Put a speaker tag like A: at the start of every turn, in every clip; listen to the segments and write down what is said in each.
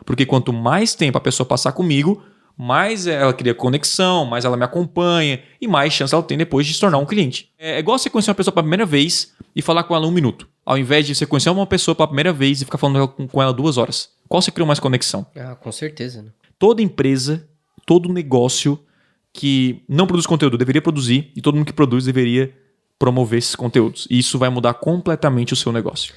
A: Porque quanto mais tempo a pessoa passar comigo, mais ela cria conexão, mais ela me acompanha e mais chance ela tem depois de se tornar um cliente. É igual você conhecer uma pessoa pela primeira vez e falar com ela 1 minuto. Ao invés de você conhecer uma pessoa pela primeira vez e ficar falando com ela 2 horas. Qual você cria mais conexão?
B: Ah, com certeza, né?
A: Toda empresa, todo negócio que não produz conteúdo deveria produzir e todo mundo que produz deveria promover esses conteúdos. E isso vai mudar completamente o seu negócio.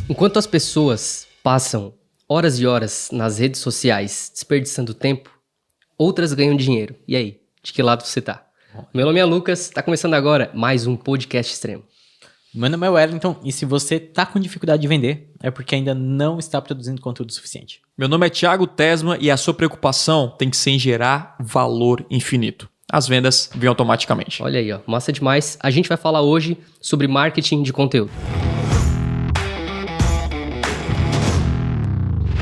B: Enquanto as pessoas passam horas e horas nas redes sociais desperdiçando tempo, outras ganham dinheiro. E aí, de que lado você tá? Meu nome é Lucas, tá começando agora mais um podcast extremo.
C: Meu nome é Wellington e se você tá com dificuldade de vender, é porque ainda não está produzindo conteúdo suficiente.
A: Meu nome é Thiago Tesma e a sua preocupação tem que ser em gerar valor infinito. As vendas vêm automaticamente.
B: Olha aí, ó, massa demais. A gente vai falar hoje sobre marketing de conteúdo.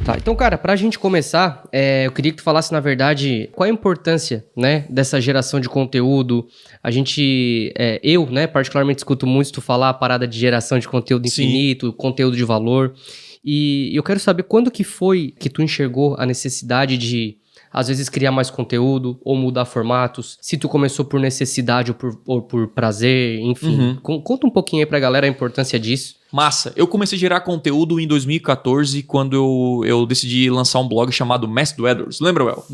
B: Tá, então, cara, pra gente começar, eu queria que tu falasse, na verdade, qual é a importância, né, dessa geração de conteúdo. A gente, eu, né, particularmente escuto muito tu falar a parada de geração de conteúdo infinito, conteúdo de valor. E eu quero saber quando que foi que tu enxergou a necessidade de, às vezes, criar mais conteúdo ou mudar formatos. Se tu começou por necessidade ou por prazer, enfim. Conta um pouquinho aí pra galera a importância disso.
A: Massa. Eu comecei a gerar conteúdo em 2014, quando eu decidi lançar um blog chamado Mestre do AdWords. Lembra, Well?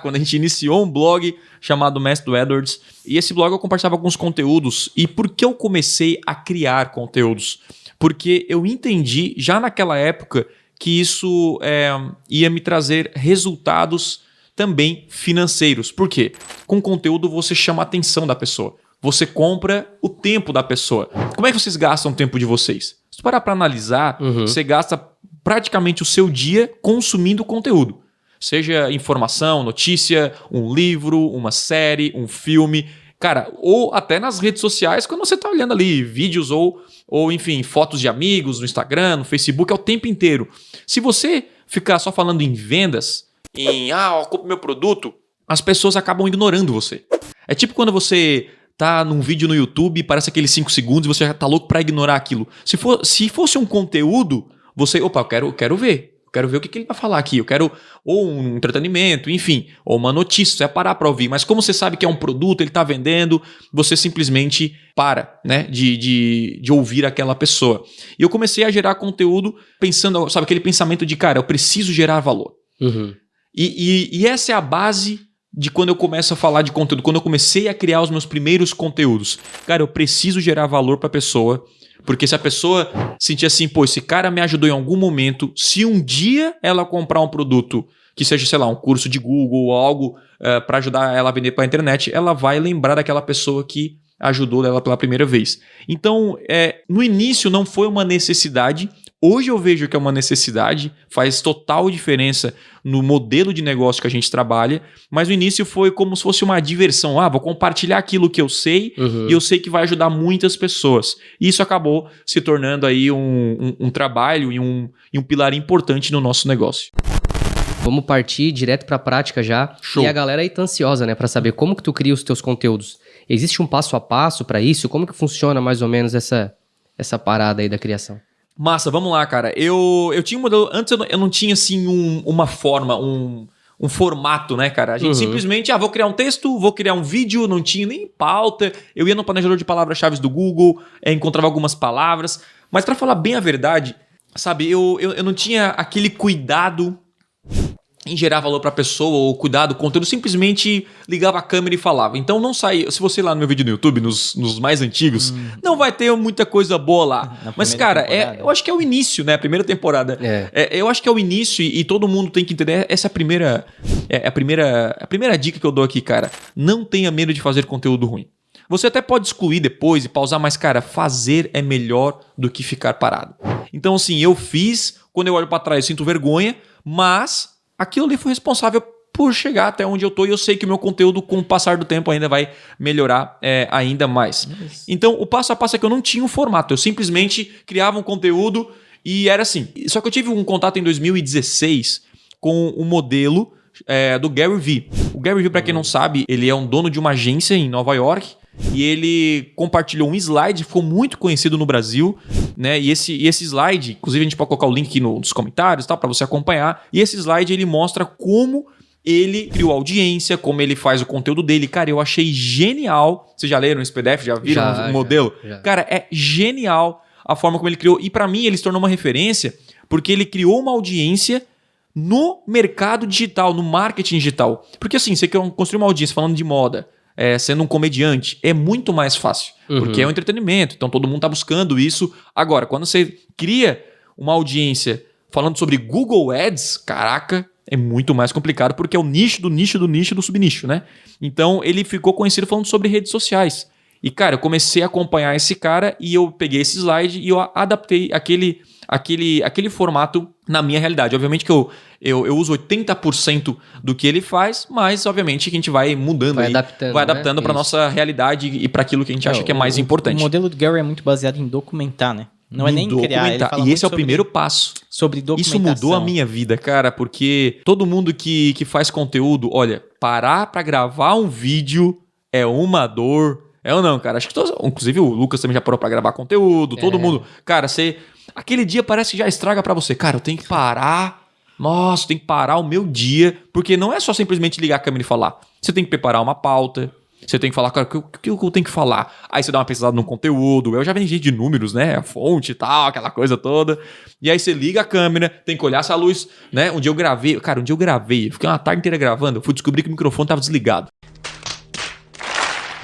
A: Quando a gente iniciou um blog chamado Mestre do AdWords. E esse blog eu compartilhava alguns conteúdos. E por que eu comecei a criar conteúdos? Porque eu entendi, já naquela época, que isso ia me trazer resultados também financeiros. Por quê? Com conteúdo você chama a atenção da pessoa. Você compra o tempo da pessoa. Como é que vocês gastam o tempo de vocês? Se parar para analisar, você gasta praticamente o seu dia consumindo conteúdo. Seja informação, notícia, um livro, uma série, um filme. Cara, ou até nas redes sociais, quando você está olhando ali vídeos ou enfim, fotos de amigos no Instagram, no Facebook, é o tempo inteiro. Se você ficar só falando em vendas, compre meu produto, as pessoas acabam ignorando você. É tipo quando você tá num vídeo no YouTube, parece aqueles 5 segundos e você já tá louco pra ignorar aquilo. Se fosse um conteúdo, você, eu quero ver. Eu quero ver o que ele vai falar aqui. Eu quero ou um entretenimento, enfim, ou uma notícia, você vai parar pra ouvir. Mas como você sabe que é um produto, ele tá vendendo, você simplesmente para, né, de ouvir aquela pessoa. E eu comecei a gerar conteúdo pensando, sabe, aquele pensamento de, cara, eu preciso gerar valor. E essa é a base de quando eu começo a falar de conteúdo, quando eu comecei a criar os meus primeiros conteúdos. Cara, eu preciso gerar valor para a pessoa, porque se a pessoa sentir assim, pô, esse cara me ajudou em algum momento, se um dia ela comprar um produto que seja, sei lá, um curso de Google ou algo para ajudar ela a vender pela internet, ela vai lembrar daquela pessoa que ajudou ela pela primeira vez. Então, no início não foi uma necessidade. Hoje eu vejo que é uma necessidade, faz total diferença no modelo de negócio que a gente trabalha, mas no início foi como se fosse uma diversão. Vou compartilhar aquilo que eu sei e eu sei que vai ajudar muitas pessoas. E isso acabou se tornando aí um trabalho e um pilar importante no nosso negócio.
B: Vamos partir direto para a prática já.
A: Show.
B: E a galera aí tá ansiosa, né, para saber como que tu cria os teus conteúdos. Existe um passo a passo para isso? Como que funciona mais ou menos essa parada aí da criação?
A: Massa, vamos lá, cara. Eu tinha um modelo. Antes eu não tinha assim uma forma, um formato, né, cara? A gente simplesmente, vou criar um texto, vou criar um vídeo, não tinha nem pauta. Eu ia no planejador de palavras-chave do Google, encontrava algumas palavras. Mas pra falar bem a verdade, sabe, eu não tinha aquele cuidado em gerar valor para a pessoa ou cuidar do conteúdo, simplesmente ligava a câmera e falava. Então não saía. Se você ir lá no meu vídeo no YouTube, nos mais antigos, não vai ter muita coisa boa lá. Mas, cara, eu acho que é o início, né? A primeira temporada. Eu acho que é o início e todo mundo tem que entender. Essa é a primeira dica que eu dou aqui, cara. Não tenha medo de fazer conteúdo ruim. Você até pode excluir depois e pausar, mas, cara, fazer é melhor do que ficar parado. Então, assim, eu fiz, quando eu olho para trás eu sinto vergonha, mas aquilo ali foi responsável por chegar até onde eu tô e eu sei que o meu conteúdo, com o passar do tempo, ainda vai melhorar ainda mais. Então, o passo a passo é que eu não tinha um formato, eu simplesmente criava um conteúdo e era assim. Só que eu tive um contato em 2016 com um modelo do Gary Vee. O Gary Vee, para quem não sabe, ele é um dono de uma agência em Nova York e ele compartilhou um slide, ficou muito conhecido no Brasil, né? E esse slide, inclusive a gente pode colocar o link aqui nos comentários, tá? Para você acompanhar. E esse slide ele mostra como ele criou audiência, como ele faz o conteúdo dele. Cara, eu achei genial. Vocês já leram esse PDF? Já viram o modelo? Já. Cara, é genial a forma como ele criou. E para mim ele se tornou uma referência porque ele criou uma audiência no mercado digital, no marketing digital. Porque assim, você quer construir uma audiência falando de moda, sendo um comediante, é muito mais fácil. Porque é um entretenimento, então todo mundo tá buscando isso. Agora, quando você cria uma audiência falando sobre Google Ads, caraca, é muito mais complicado, porque é o nicho do nicho do nicho do subnicho, né? Então ele ficou conhecido falando sobre redes sociais. E cara, eu comecei a acompanhar esse cara e eu peguei esse slide e eu adaptei aquele formato na minha realidade. Obviamente que eu uso 80% do que ele faz, mas obviamente que a gente vai mudando, vai adaptando para nossa realidade e para aquilo que a gente acha que é mais importante.
C: O modelo do Gary é muito baseado em documentar, né? Não é nem criar, ele fala
A: e esse é o primeiro passo.
C: Sobre documentação.
A: Isso mudou a minha vida, cara, porque todo mundo que faz conteúdo, olha, parar para gravar um vídeo é uma dor. É ou não, cara? Acho que inclusive o Lucas também já parou para gravar conteúdo, todo mundo. Cara, aquele dia parece que já estraga para você. Cara, eu tenho que parar. Nossa, eu tenho que parar o meu dia, porque não é só simplesmente ligar a câmera e falar. Você tem que preparar uma pauta. Você tem que falar, cara, o que eu tenho que falar? Aí você dá uma pesquisada no conteúdo. Eu já vendi de números, né? A fonte e tal, aquela coisa toda. E aí você liga a câmera, tem que olhar essa luz, né? Um dia eu gravei. Cara, fiquei uma tarde inteira gravando. Eu fui descobrir que o microfone tava desligado.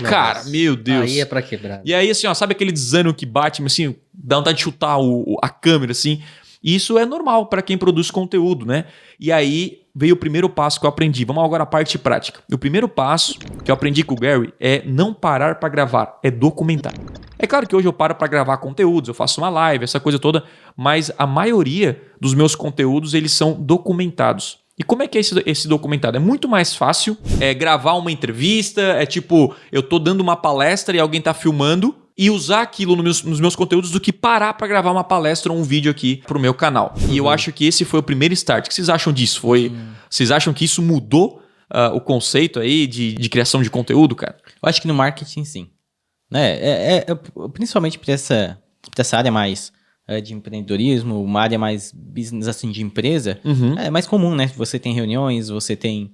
A: Nossa. Cara, meu Deus.
B: Aí é pra quebrar.
A: E aí, assim, ó, sabe aquele desânimo que bate, assim, dá vontade de chutar a câmera, assim? E isso é normal para quem produz conteúdo, né? E aí veio o primeiro passo que eu aprendi. Vamos agora à parte prática. O primeiro passo que eu aprendi com o Gary é não parar para gravar, é documentar. É claro que hoje eu paro para gravar conteúdos, eu faço uma live, essa coisa toda, mas a maioria dos meus conteúdos, eles são documentados. E como é que é esse documentado? É muito mais fácil gravar uma entrevista, tipo, eu tô dando uma palestra e alguém tá filmando e usar aquilo nos meus conteúdos do que parar para gravar uma palestra ou um vídeo aqui pro meu canal. E eu acho que esse foi o primeiro start. O que vocês acham disso? Vocês acham que isso mudou o conceito aí de criação de conteúdo, cara?
C: Eu acho que no marketing, sim. Né? Principalmente para essa área mais de empreendedorismo, uma área mais business assim de empresa, é mais comum, né? Você tem reuniões, você tem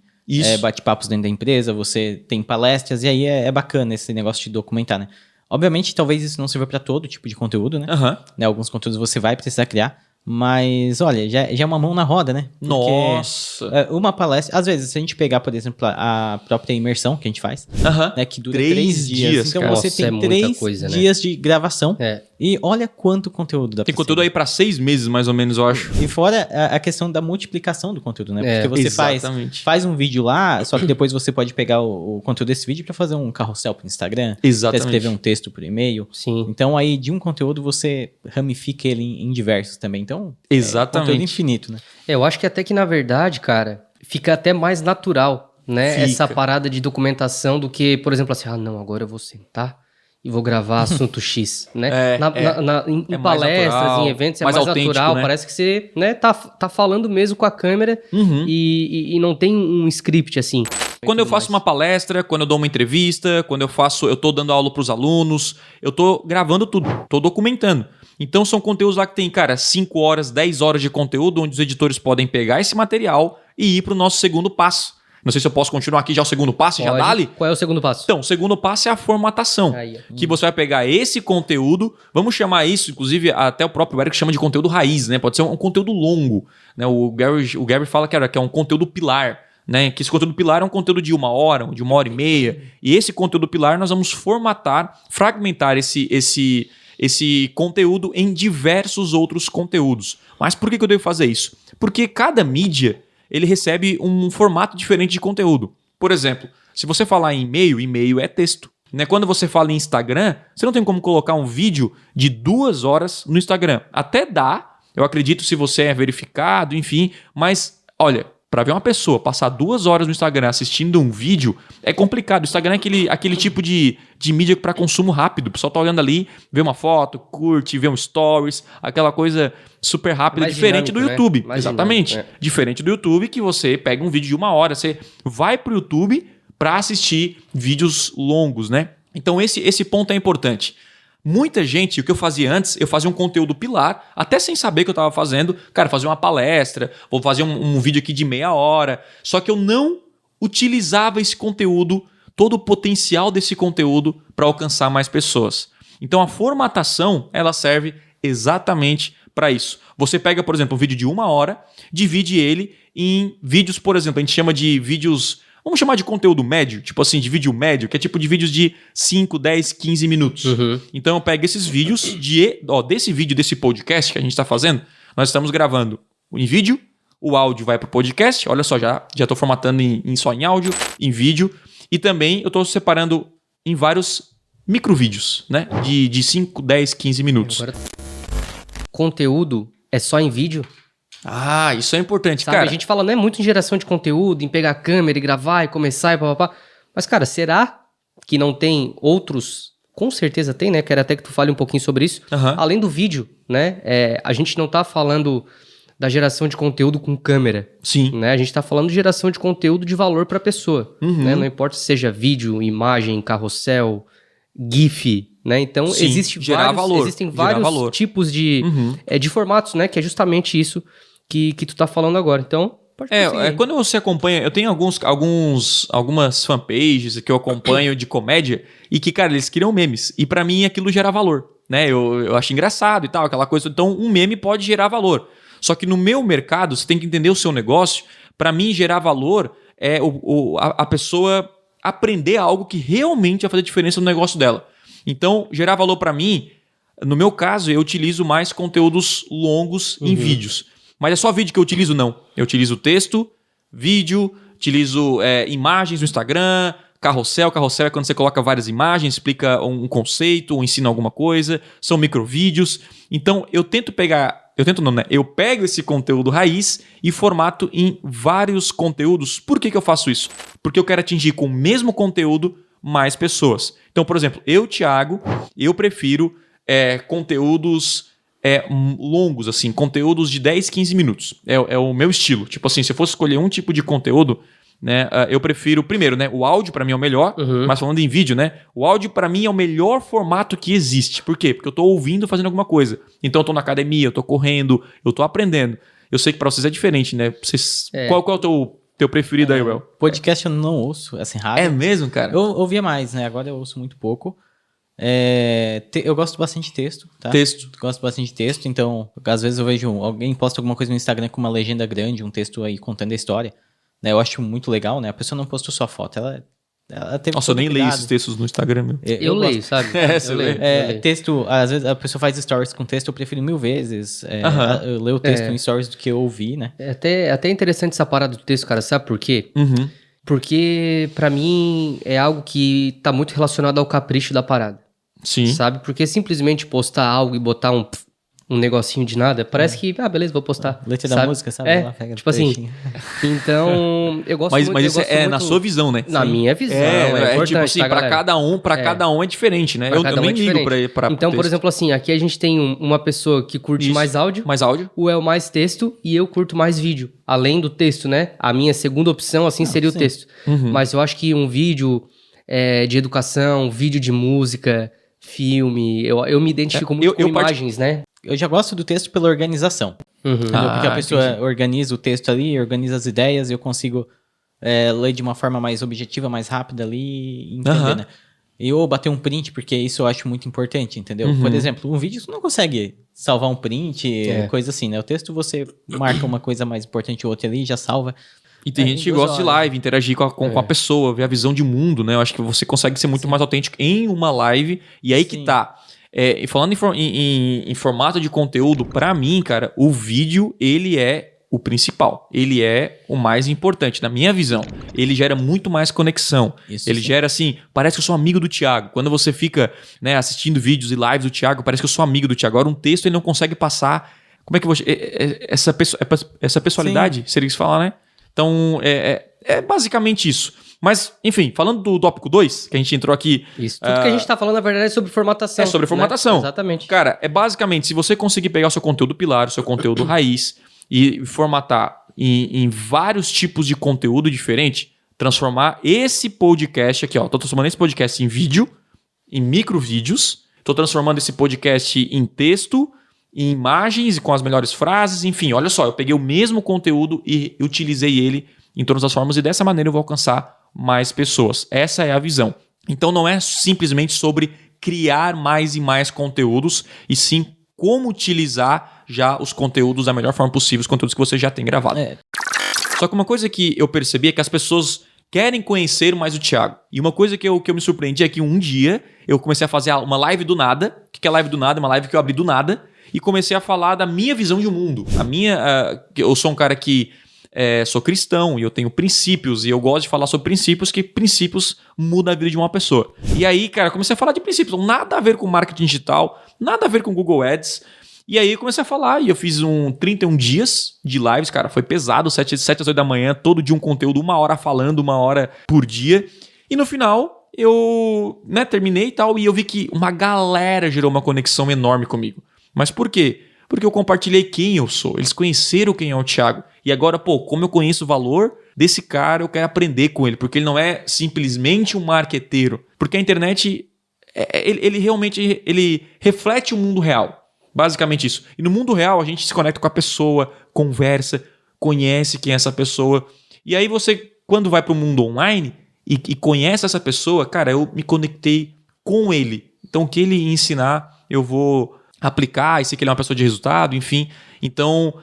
C: bate-papos dentro da empresa, você tem palestras, e aí é bacana esse negócio de documentar, né? Obviamente, talvez isso não sirva para todo tipo de conteúdo, né? Né? Alguns conteúdos você vai precisar criar, mas, olha, já é uma mão na roda, né? Porque
A: nossa!
C: Uma palestra... Às vezes, se a gente pegar, por exemplo, a própria imersão que a gente faz, né? Que dura 3 dias. Então,
A: cara.
C: Você tem 3 dias de gravação. E olha quanto conteúdo dá pra
A: Tem conteúdo aí para 6 meses, mais ou menos, eu acho.
C: E fora a questão da multiplicação do conteúdo, né? Porque você faz um vídeo lá, só que depois você pode pegar o conteúdo desse vídeo para fazer um carrossel pro Instagram.
A: Exatamente.
C: Pra escrever um texto por e-mail.
B: Sim.
C: Então, aí, de um conteúdo, você ramifica ele em diversos também. Então,
A: exatamente.
C: Conteúdo infinito, né?
B: Eu acho que até que, na verdade, cara, fica até mais natural, né? Essa parada de documentação do que, por exemplo, assim, não, agora eu vou sentar e vou gravar assunto X, né? Em palestras, natural, em eventos, é mais natural. Né? Parece que você, né, tá falando mesmo com a câmera e não tem um script assim.
A: Quando eu faço uma palestra, quando eu dou uma entrevista, quando eu tô dando aula pros alunos, eu tô gravando tudo, tô documentando. Então são conteúdos lá que tem, cara, 5 horas, 10 horas de conteúdo, onde os editores podem pegar esse material e ir pro nosso segundo passo. Não sei se eu posso continuar aqui já o segundo passo, já dá-lhe?
B: Qual é o segundo passo?
A: Então, o segundo passo é a formatação. Que você vai pegar esse conteúdo, vamos chamar isso, inclusive até o próprio Eric chama de conteúdo raiz, né? Pode ser um conteúdo longo. Né? O Gary fala que é um conteúdo pilar. Né? Que esse conteúdo pilar é um conteúdo de 1 hora, de 1 hora e meia. E esse conteúdo pilar nós vamos fragmentar esse conteúdo em diversos outros conteúdos. Mas por que eu devo fazer isso? Porque cada mídia ele recebe um formato diferente de conteúdo. Por exemplo, se você falar em e-mail é texto. Né? Quando você fala em Instagram, você não tem como colocar um vídeo de 2 horas no Instagram. Até dá, eu acredito, se você é verificado, enfim. Mas, olha, para ver uma pessoa passar 2 horas no Instagram assistindo um vídeo, é complicado. O Instagram é aquele tipo de mídia para consumo rápido. O pessoal tá olhando ali, vê uma foto, curte, vê um stories, aquela coisa super rápida, mais diferente do YouTube. Né? Exatamente. Dinâmico, diferente do YouTube, que você pega um vídeo de 1 hora, você vai pro YouTube para assistir vídeos longos, né? Então esse ponto é importante. Muita gente, o que eu fazia antes, eu fazia um conteúdo pilar, até sem saber o que eu estava fazendo. Cara, fazer uma palestra, vou fazer um vídeo aqui de meia hora. Só que eu não utilizava esse conteúdo, todo o potencial desse conteúdo para alcançar mais pessoas. Então a formatação, ela serve exatamente para isso. Você pega, por exemplo, um vídeo de 1 hora, divide ele em vídeos, por exemplo, a gente chama de vídeos, vamos chamar de conteúdo médio, tipo assim, de vídeo médio, que é tipo de vídeos de 5, 10, 15 minutos. Então eu pego esses vídeos, desse vídeo, desse podcast que a gente está fazendo, nós estamos gravando em vídeo, o áudio vai para o podcast, olha só, já estou formatando só em áudio, em vídeo, e também eu estou separando em vários microvídeos, né? De 5, 10, 15 minutos.
B: Agora, conteúdo é só em vídeo?
A: Ah, isso é importante,
B: sabe,
A: cara.
B: a gente fala, não é muito em geração de conteúdo, em pegar a câmera e gravar e começar e papapá. Mas, cara, será que não tem outros? Com certeza tem, né? Quero até que tu fale um pouquinho sobre isso. Além do vídeo, né? A gente não tá falando da geração de conteúdo com câmera.
A: Sim.
B: Né? A gente tá falando de geração de conteúdo de valor pra pessoa. Né? Não importa se seja vídeo, imagem, carrossel, GIF, né? Então,
A: sim,
B: existem vários tipos de formatos, né? Que é justamente isso que tu tá falando agora. Então, pode
A: quando você acompanha, eu tenho algumas fanpages que eu acompanho de comédia e que, cara, eles criam memes. E pra mim aquilo gera valor, né? Eu acho engraçado e tal, aquela coisa. Então, um meme pode gerar valor. Só que no meu mercado, você tem que entender o seu negócio. Pra mim, gerar valor é a pessoa aprender algo que realmente vai fazer diferença no negócio dela. Então, gerar valor para mim, no meu caso, eu utilizo mais conteúdos longos em vídeos. Mas é só vídeo que eu utilizo? Não. Eu utilizo texto, vídeo, utilizo imagens no Instagram, carrossel. Carrossel é quando você coloca várias imagens, explica um conceito ou ensina alguma coisa. São microvídeos. Então, eu pego esse conteúdo raiz e formato em vários conteúdos. Por que eu faço isso? Porque eu quero atingir com o mesmo conteúdo mais pessoas. Então, por exemplo, Thiago, eu prefiro conteúdos longos, assim, conteúdos de 10, 15 minutos. É o meu estilo. Tipo assim, se eu fosse escolher um tipo de conteúdo, né, eu prefiro, primeiro, né, o áudio para mim é o melhor, mas falando em vídeo, né, o áudio para mim é o melhor formato que existe. Por quê? Porque eu tô ouvindo fazendo alguma coisa. Então eu tô na academia, eu tô correndo, eu tô aprendendo. Eu sei que para vocês é diferente, né? Qual é o teu preferido aí, Well?
C: Podcast eu não ouço, assim, raro.
A: É mesmo, cara?
C: Eu ouvia mais, né? Agora eu ouço muito pouco. Eu gosto bastante de texto, tá? Gosto bastante de texto, então às vezes eu vejo alguém posta alguma coisa no Instagram com uma legenda grande, um texto aí contando a história, né? Eu acho muito legal, né? A pessoa não postou só foto, ela teve.
A: Nossa, eu nem leio esses textos no Instagram, meu.
B: Eu leio, sabe?
A: Eu leio.
C: Texto, às vezes a pessoa faz stories com texto, eu prefiro 1000 vezes eu leio o texto em stories do que eu ouvir, né?
B: É até interessante essa parada do texto, cara, sabe por quê? Porque pra mim é algo que tá muito relacionado ao capricho da parada.
A: Sim.
B: Sabe? Porque simplesmente postar algo e botar um negocinho de nada, parece que, beleza, vou postar.
C: Letra da música, sabe? Lá,
B: tipo assim. Então, eu gosto muito.
A: Mas isso na sua visão, né?
B: Na minha visão, é importante,
A: tipo assim,
B: tá,
A: pra cada um é diferente, né? Eu nem ligo pra
B: Então, por
A: texto.
B: exemplo, assim, aqui a gente tem uma pessoa que curte mais áudio.
A: Mais áudio.
B: O El mais texto e eu curto mais vídeo. Além do texto, né? A minha segunda opção, assim, seria o texto. Mas eu acho que um vídeo de educação, vídeo de música, filme, eu me identifico muito com imagens, né?
C: Eu já gosto do texto pela organização. Porque a pessoa organiza o texto ali, organiza as ideias, e eu consigo ler de uma forma mais objetiva, mais rápida ali e entender, né? E ou bater um print, porque isso eu acho muito importante, entendeu? Por exemplo, um vídeo você não consegue salvar um print, coisa assim, né? O texto você marca uma coisa mais importante ou outra ali, já salva.
A: E tem gente que gosta de live, interagir com a pessoa, ver a visão de mundo, né? Eu acho que você consegue ser muito mais autêntico em uma live. E aí que tá. E falando em formato de conteúdo, pra mim, cara, o vídeo, ele é o principal. Ele é o mais importante, na minha visão. Ele gera muito mais conexão. Ele gera assim, parece que eu sou amigo do Thiago. Quando você fica, né, assistindo vídeos e lives do Thiago, parece que eu sou amigo do Thiago. Agora um texto ele não consegue passar. Como é que eu vou... Essa pessoalidade, seria isso falar, né? Então, é basicamente isso. Mas, enfim, falando do tópico 2, que a gente entrou aqui...
B: Isso, tudo que a gente tá falando, na verdade, é sobre formatação.
A: É sobre formatação.
B: Né? Exatamente.
A: Cara, basicamente, se você conseguir pegar o seu conteúdo pilar, o seu conteúdo raiz, e formatar em vários tipos de conteúdo diferente, transformar esse podcast aqui, ó, tô transformando esse podcast em vídeo, em microvídeos, estou transformando esse podcast em texto, em imagens e com as melhores frases, enfim, olha só, eu peguei o mesmo conteúdo e utilizei ele em todas as formas e dessa maneira eu vou alcançar mais pessoas. Essa é a visão. Então não é simplesmente sobre criar mais e mais conteúdos, e sim como utilizar já os conteúdos da melhor forma possível, os conteúdos que você já tem gravado. Só que uma coisa que eu percebi é que as pessoas querem conhecer mais o Thiago. E uma coisa que eu me surpreendi é que um dia eu comecei a fazer uma live do nada. O que é live do nada? Uma live que eu abri do nada e comecei a falar da minha visão de mundo. Eu sou um cara que sou cristão e eu tenho princípios e eu gosto de falar sobre princípios, que princípios mudam a vida de uma pessoa. E aí, cara, comecei a falar de princípios, nada a ver com marketing digital, nada a ver com Google Ads. E aí eu comecei a falar e eu fiz 31 dias de lives, cara, foi pesado, 7 às 8 da manhã, todo dia um conteúdo, 1 hora falando, 1 hora por dia. E no final eu terminei e tal, e eu vi que uma galera gerou uma conexão enorme comigo. Mas por quê? Porque eu compartilhei quem eu sou, eles conheceram quem é o Thiago. E agora, como eu conheço o valor desse cara, eu quero aprender com ele, porque ele não é simplesmente um marqueteiro. Porque a internet, ele realmente reflete o mundo real. Basicamente isso. E no mundo real, a gente se conecta com a pessoa, conversa, conhece quem é essa pessoa. E aí você, quando vai para o mundo online e conhece essa pessoa, cara, eu me conectei com ele. Então, o que ele ensinar, eu vou aplicar, e sei que ele é uma pessoa de resultado, enfim. Então,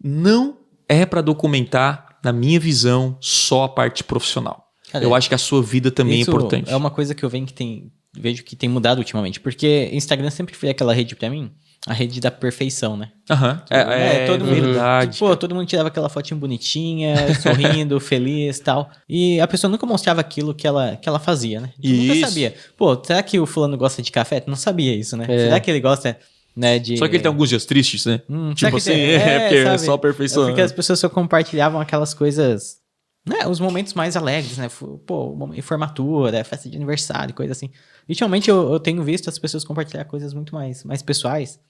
A: não é para documentar, na minha visão, só a parte profissional. Cara, eu acho que a sua vida também é importante.
C: É uma coisa que eu vejo que tem mudado ultimamente. Porque Instagram sempre foi aquela rede para mim, a rede da perfeição, né?
A: Todo mundo, verdade.
C: Todo mundo tirava aquela fotinha bonitinha, sorrindo, feliz e tal. E a pessoa nunca mostrava aquilo que ela fazia, né? Nunca sabia. Será que o fulano gosta de café? Tu não sabia isso, né? Será que ele gosta... Né,
A: Só que ele tem alguns dias tristes, né?
C: Tipo assim,
A: porque é só perfeição.
C: Porque as pessoas só compartilhavam aquelas coisas, né? Os momentos mais alegres, né? Formatura, festa de aniversário, coisa assim. E, ultimamente eu tenho visto as pessoas compartilhar coisas muito mais pessoais.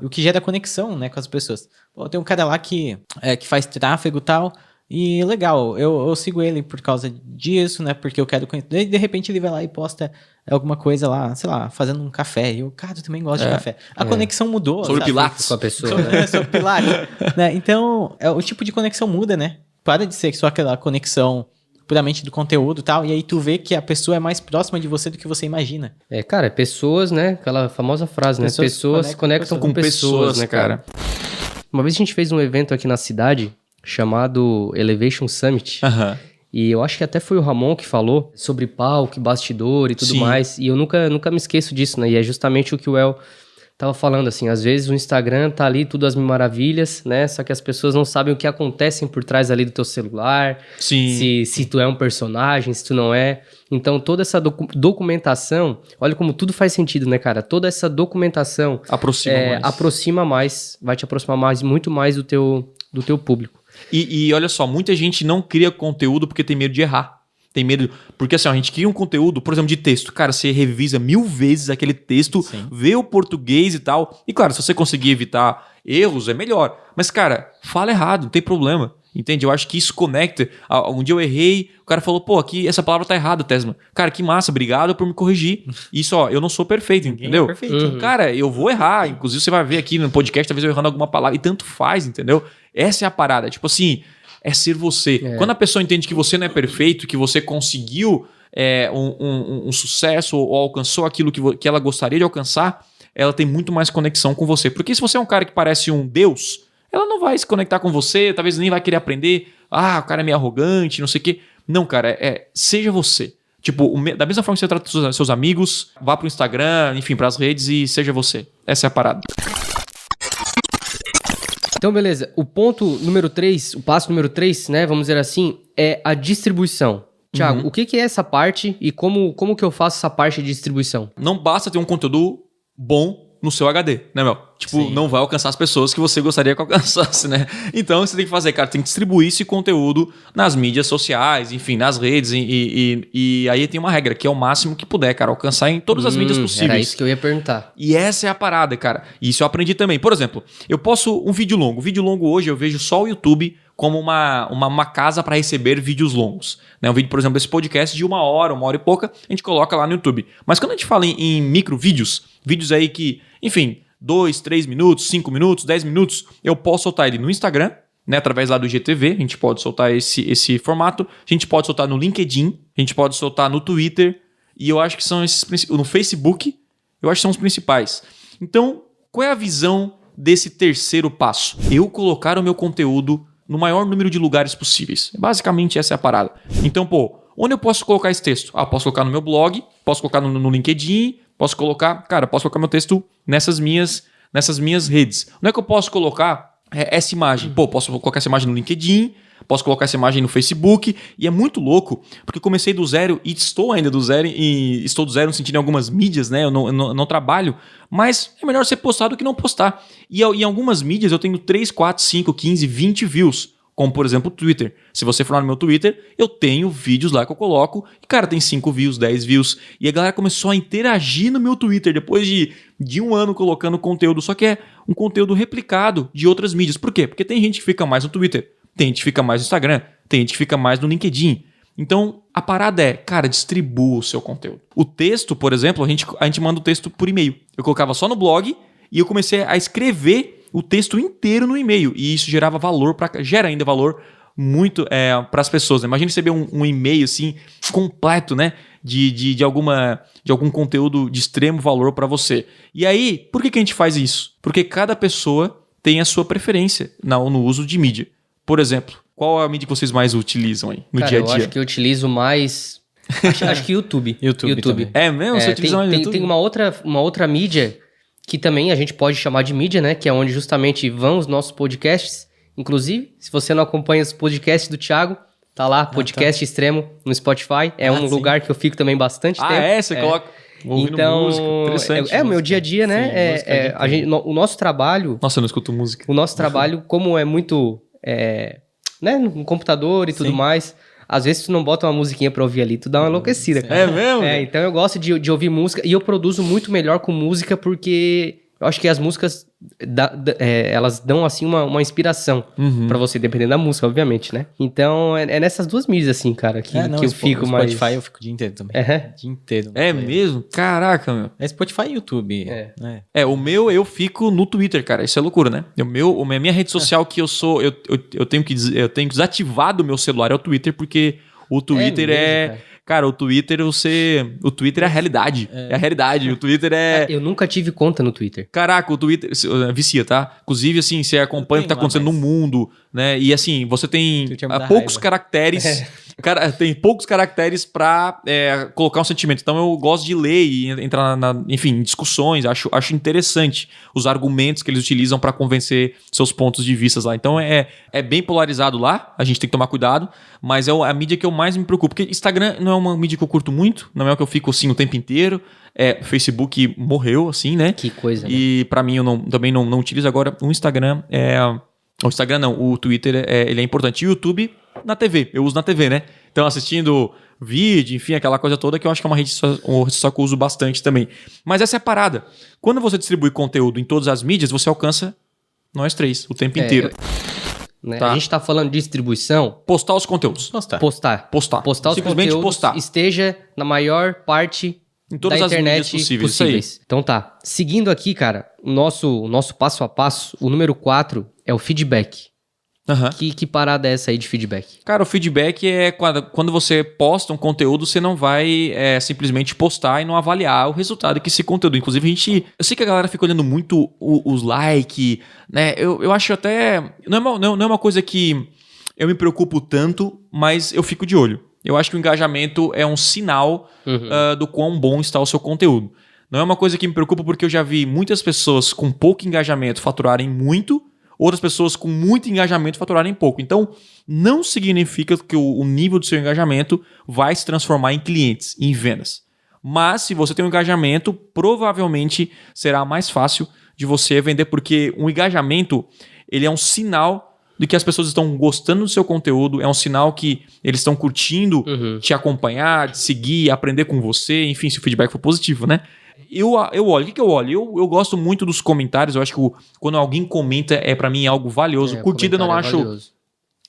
C: O que gera conexão, né, com as pessoas. Tem um cara lá que faz tráfego e tal. E legal, eu sigo ele por causa disso, né? Porque eu quero conhecer. E de repente ele vai lá e posta alguma coisa lá, sei lá, fazendo um café. E eu, cara, eu também gosto de café. A conexão mudou.
A: Sobre Pilates.
B: Com a pessoa.
C: Sobre Pilates. Né? Então, o tipo de conexão muda, né? Para de ser só aquela conexão puramente do conteúdo e tal. E aí tu vê que a pessoa é mais próxima de você do que você imagina.
B: Cara, pessoas, né? Aquela famosa frase, né? Pessoas se conectam com pessoas, né, cara? Uma vez a gente fez um evento aqui na cidade chamado Elevation Summit. E eu acho que até foi o Ramon que falou sobre palco, bastidor e tudo mais. E eu nunca me esqueço disso, né? E é justamente o que o El tava falando, assim. Às vezes o Instagram tá ali, tudo às mil maravilhas, né? Só que as pessoas não sabem o que acontece por trás ali do teu celular. Se tu é um personagem, se tu não é. Então, toda essa documentação... Olha como tudo faz sentido, né, cara? Toda essa documentação... Aproxima mais. Vai te aproximar muito mais do teu público.
A: E olha só, muita gente não cria conteúdo porque tem medo de errar. Tem medo... Porque assim, a gente cria um conteúdo, por exemplo, de texto. Cara, você revisa 1000 vezes aquele texto, vê o português e tal. E claro, se você conseguir evitar erros, é melhor. Mas, cara, fala errado, não tem problema. Entende? Eu acho que isso conecta. Um dia eu errei, o cara falou, aqui essa palavra tá errada, Tesma. Cara, que massa, obrigado por me corrigir. Isso, eu não sou perfeito, entendeu?
C: Perfeito.
A: Cara, eu vou errar. Inclusive, você vai ver aqui no podcast, talvez eu errando alguma palavra. E tanto faz, entendeu? Essa é a parada. Tipo assim, é ser você. Quando a pessoa entende que você não é perfeito, que você conseguiu um sucesso ou alcançou aquilo que ela gostaria de alcançar, ela tem muito mais conexão com você. Porque se você é um cara que parece um deus, ela não vai se conectar com você, talvez nem vai querer aprender. O cara é meio arrogante, não sei o quê. Não, cara, seja você. Tipo, da mesma forma que você trata seus amigos, vá pro Instagram, enfim, pras redes e seja você. Essa é a parada.
B: Então, beleza. O ponto número 3, o passo número 3, né, vamos dizer assim, é a distribuição. Thiago, o que é essa parte e como que eu faço essa parte de distribuição?
A: Não basta ter um conteúdo bom no seu HD, né, Mel? Tipo, não vai alcançar as pessoas que você gostaria que alcançasse, né? Então, você tem que fazer, cara, tem que distribuir esse conteúdo nas mídias sociais, enfim, nas redes, e aí tem uma regra, que é o máximo que puder, cara, alcançar em todas as mídias possíveis.
B: Era isso que eu ia perguntar.
A: E essa é a parada, cara. E isso eu aprendi também. Por exemplo, eu posso um vídeo longo. Vídeo longo hoje eu vejo só o YouTube como uma casa para receber vídeos longos. Né? Um vídeo, por exemplo, desse podcast de 1 hora, 1 hora e pouca, a gente coloca lá no YouTube. Mas quando a gente fala em micro vídeos, vídeos aí que, enfim, 2, 3 minutos, 5 minutos, 10 minutos, eu posso soltar ele no Instagram, né, através lá do IGTV, a gente pode soltar esse formato, a gente pode soltar no LinkedIn, a gente pode soltar no Twitter, e eu acho que são esses no Facebook, eu acho que são os principais. Então, qual é a visão desse terceiro passo? Eu colocar o meu conteúdo no maior número de lugares possíveis. Basicamente, essa é a parada. Então, onde eu posso colocar esse texto? Posso colocar no meu blog, posso colocar no LinkedIn, posso colocar meu texto nessas minhas redes. Onde é que eu posso colocar essa imagem? Posso colocar essa imagem no LinkedIn, posso colocar essa imagem no Facebook, e é muito louco, porque eu comecei do zero e estou ainda do zero, e estou do zero no sentido em algumas mídias, né? Eu não trabalho, mas é melhor ser postado do que não postar. E em algumas mídias eu tenho 3, 4, 5, 15, 20 views, como por exemplo o Twitter. Se você for lá no meu Twitter, eu tenho vídeos lá que eu coloco, e cara, tem 5 views, 10 views, e a galera começou a interagir no meu Twitter depois de 1 ano colocando conteúdo, só que é um conteúdo replicado de outras mídias. Por quê? Porque tem gente que fica mais no Twitter, tem gente que fica mais no Instagram, tem gente que fica mais no LinkedIn. Então, a parada é, cara, distribua o seu conteúdo. O texto, por exemplo, a gente manda o texto por e-mail. Eu colocava só no blog e eu comecei a escrever o texto inteiro no e-mail. E isso gera ainda valor muito para as pessoas. Né? Imagina receber um e-mail assim, completo, né? De algum conteúdo de extremo valor para você. E aí, por que a gente faz isso? Porque cada pessoa tem a sua preferência no uso de mídia. Por exemplo, qual é a mídia que vocês mais utilizam aí no dia a dia?
B: Eu acho que eu utilizo mais... acho que YouTube.
C: YouTube.
A: É mesmo? Você utiliza mais YouTube?
B: Tem uma outra mídia que também a gente pode chamar de mídia, né? Que é onde justamente vão os nossos podcasts. Inclusive, se você não acompanha os podcasts do Thiago, tá lá, Podcast Extremo no Spotify. É um lugar que eu fico também bastante tempo.
A: Você coloca... Ouvindo música, interessante.
B: O meu dia a dia, né? Sim, o nosso trabalho...
A: Nossa, eu não escuto música.
B: O nosso trabalho, como é muito... né, no computador e tudo mais. Às vezes tu não bota uma musiquinha pra ouvir ali, tu dá uma enlouquecida, cara.
A: É mesmo?
B: Então eu gosto de ouvir música e eu produzo muito melhor com música porque eu acho que as músicas, elas dão assim uma inspiração pra você, dependendo da música, obviamente, né? Então é nessas duas mídias assim, cara, que eu fico mais...
C: Spotify eu fico o dia inteiro também. O dia inteiro.
A: É mesmo? Caraca, meu.
C: É Spotify e YouTube.
A: O meu eu fico no Twitter, cara. Isso é loucura, né? A minha rede social que eu tenho que desativar do meu celular é o Twitter, porque o Twitter Cara, o Twitter é a realidade. É a realidade. O Twitter é...
B: Eu nunca tive conta no Twitter.
A: Caraca, o Twitter vicia, tá? Inclusive, assim, você acompanha o que tá acontecendo no mundo, né? E assim, você tem poucos caracteres... Cara, tem poucos caracteres pra colocar um sentimento. Então eu gosto de ler e entrar em discussões. Acho interessante os argumentos que eles utilizam pra convencer seus pontos de vista lá. Então é bem polarizado lá. A gente tem que tomar cuidado. Mas é a mídia que eu mais me preocupo. Porque Instagram não é uma mídia que eu curto muito. Não é o que eu fico assim o tempo inteiro. Facebook morreu, assim, né?
B: Que coisa,
A: E né? Pra mim eu também não utilizo agora. O Instagram O Instagram não, o Twitter ele é importante. E o YouTube na TV, eu uso na TV, né? Então assistindo vídeo, enfim, aquela coisa toda que eu acho que é uma rede social que eu uso bastante também. Mas essa é a parada. Quando você distribui conteúdo em todas as mídias, você alcança nós três o tempo inteiro.
B: Né? Tá. A gente tá falando de distribuição.
A: Postar os conteúdos.
B: Postar os
A: simplesmente
B: conteúdos.
A: Postar.
B: Esteja na maior parte
A: em todas
B: da
A: as
B: internet
A: mídias possíveis.
B: Então tá. Seguindo aqui, cara, o nosso passo a passo, o número 4 é o feedback.
A: Uhum.
B: Que parada é essa aí de feedback?
A: Cara, o feedback é quando você posta um conteúdo, você não vai simplesmente postar e não avaliar o resultado que esse conteúdo. Inclusive, eu sei que a galera fica olhando muito os likes, né? Eu acho até... Não é uma coisa que eu me preocupo tanto, mas eu fico de olho. Eu acho que o engajamento é um sinal do quão bom está o seu conteúdo. Não é uma coisa que me preocupa porque eu já vi muitas pessoas com pouco engajamento faturarem muito, outras pessoas com muito engajamento faturarem pouco. Então, não significa que o nível do seu engajamento vai se transformar em clientes, em vendas. Mas, se você tem um engajamento, provavelmente será mais fácil de você vender, porque o engajamento ele é um sinal de que as pessoas estão gostando do seu conteúdo, é um sinal que eles estão curtindo te acompanhar, te seguir, aprender com você, enfim, se o feedback for positivo, né? Eu olho. O que eu olho? Eu gosto muito dos comentários. Eu acho que quando alguém comenta, pra mim, é algo valioso. Curtida não acho...